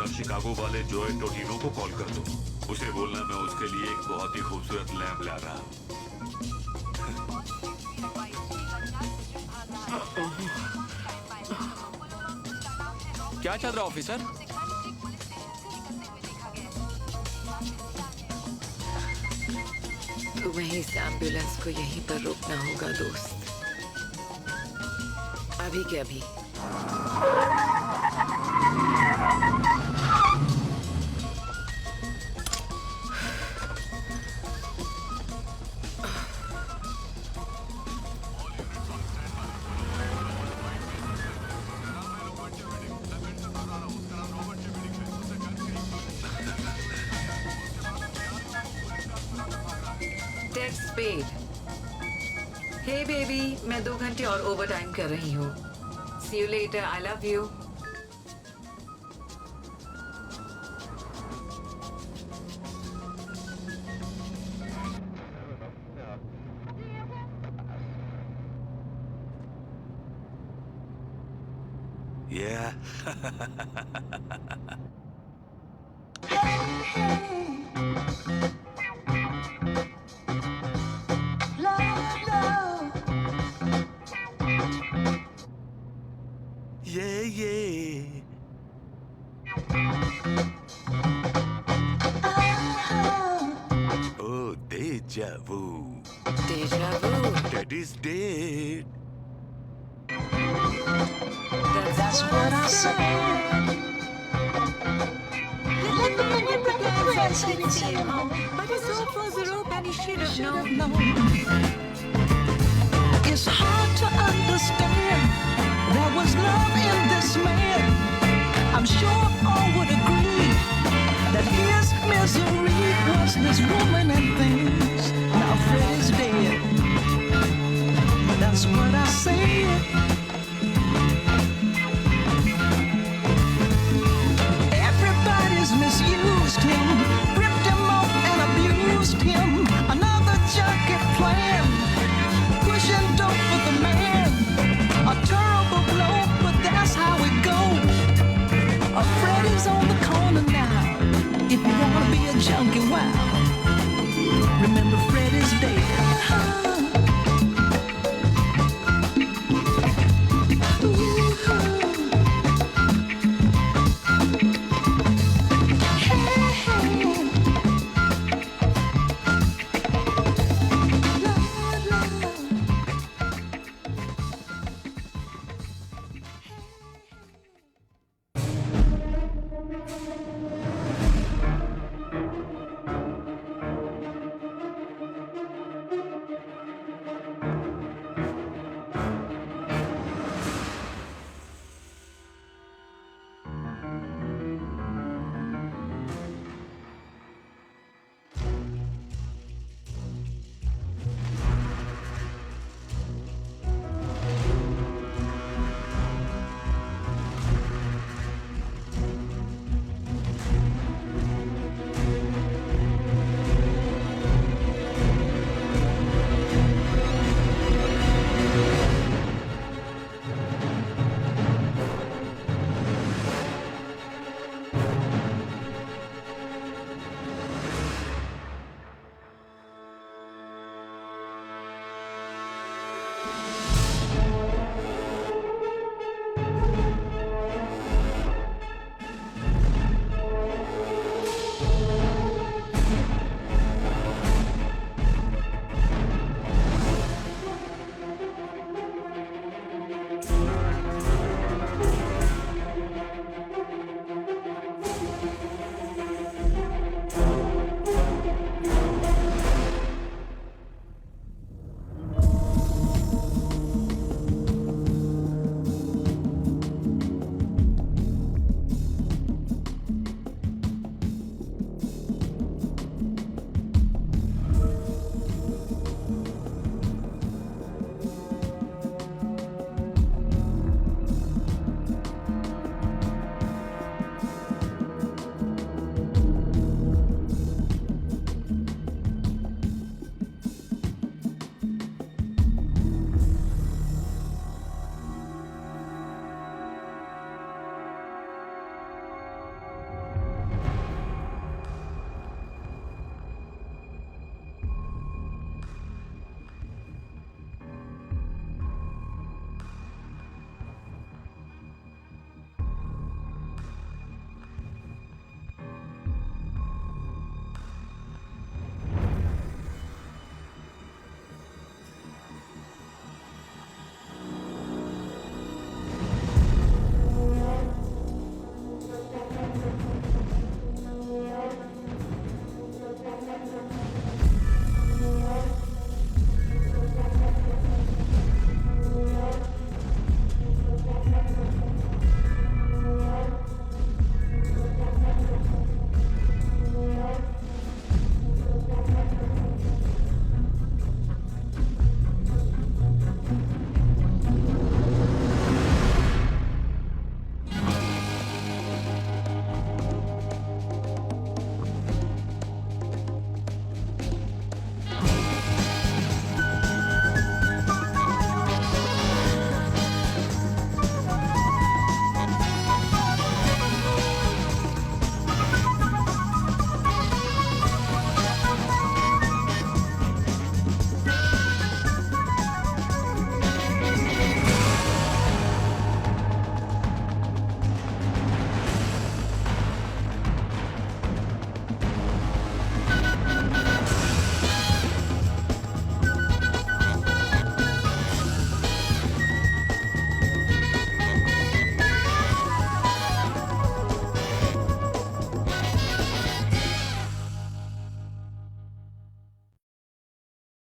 जरा शिकागो वाले जोए टोटिनो को कॉल कर दो। उसे बोलना मैं उसके लिए एक बहुत ही खूबसूरत लैंप ला रहा हूँ। क्या चल रहा ऑफिसर? तुम्हें इस एम्बुलेंस को यहीं पर रुकना होगा दोस्त, अभी के अभी। Text paid. हे बेबी, मैं 2 घंटे और ओवर टाइम कर रही हूँ। See you later, I love you. Yeah. Oh, deja vu. Deja vu. Daddy's dead. That's what I said. But his rope was a rope and he should have known. It's hard to understand. There was love in this man. I'm sure all would agree that his misery was this woman and things. Now Freddie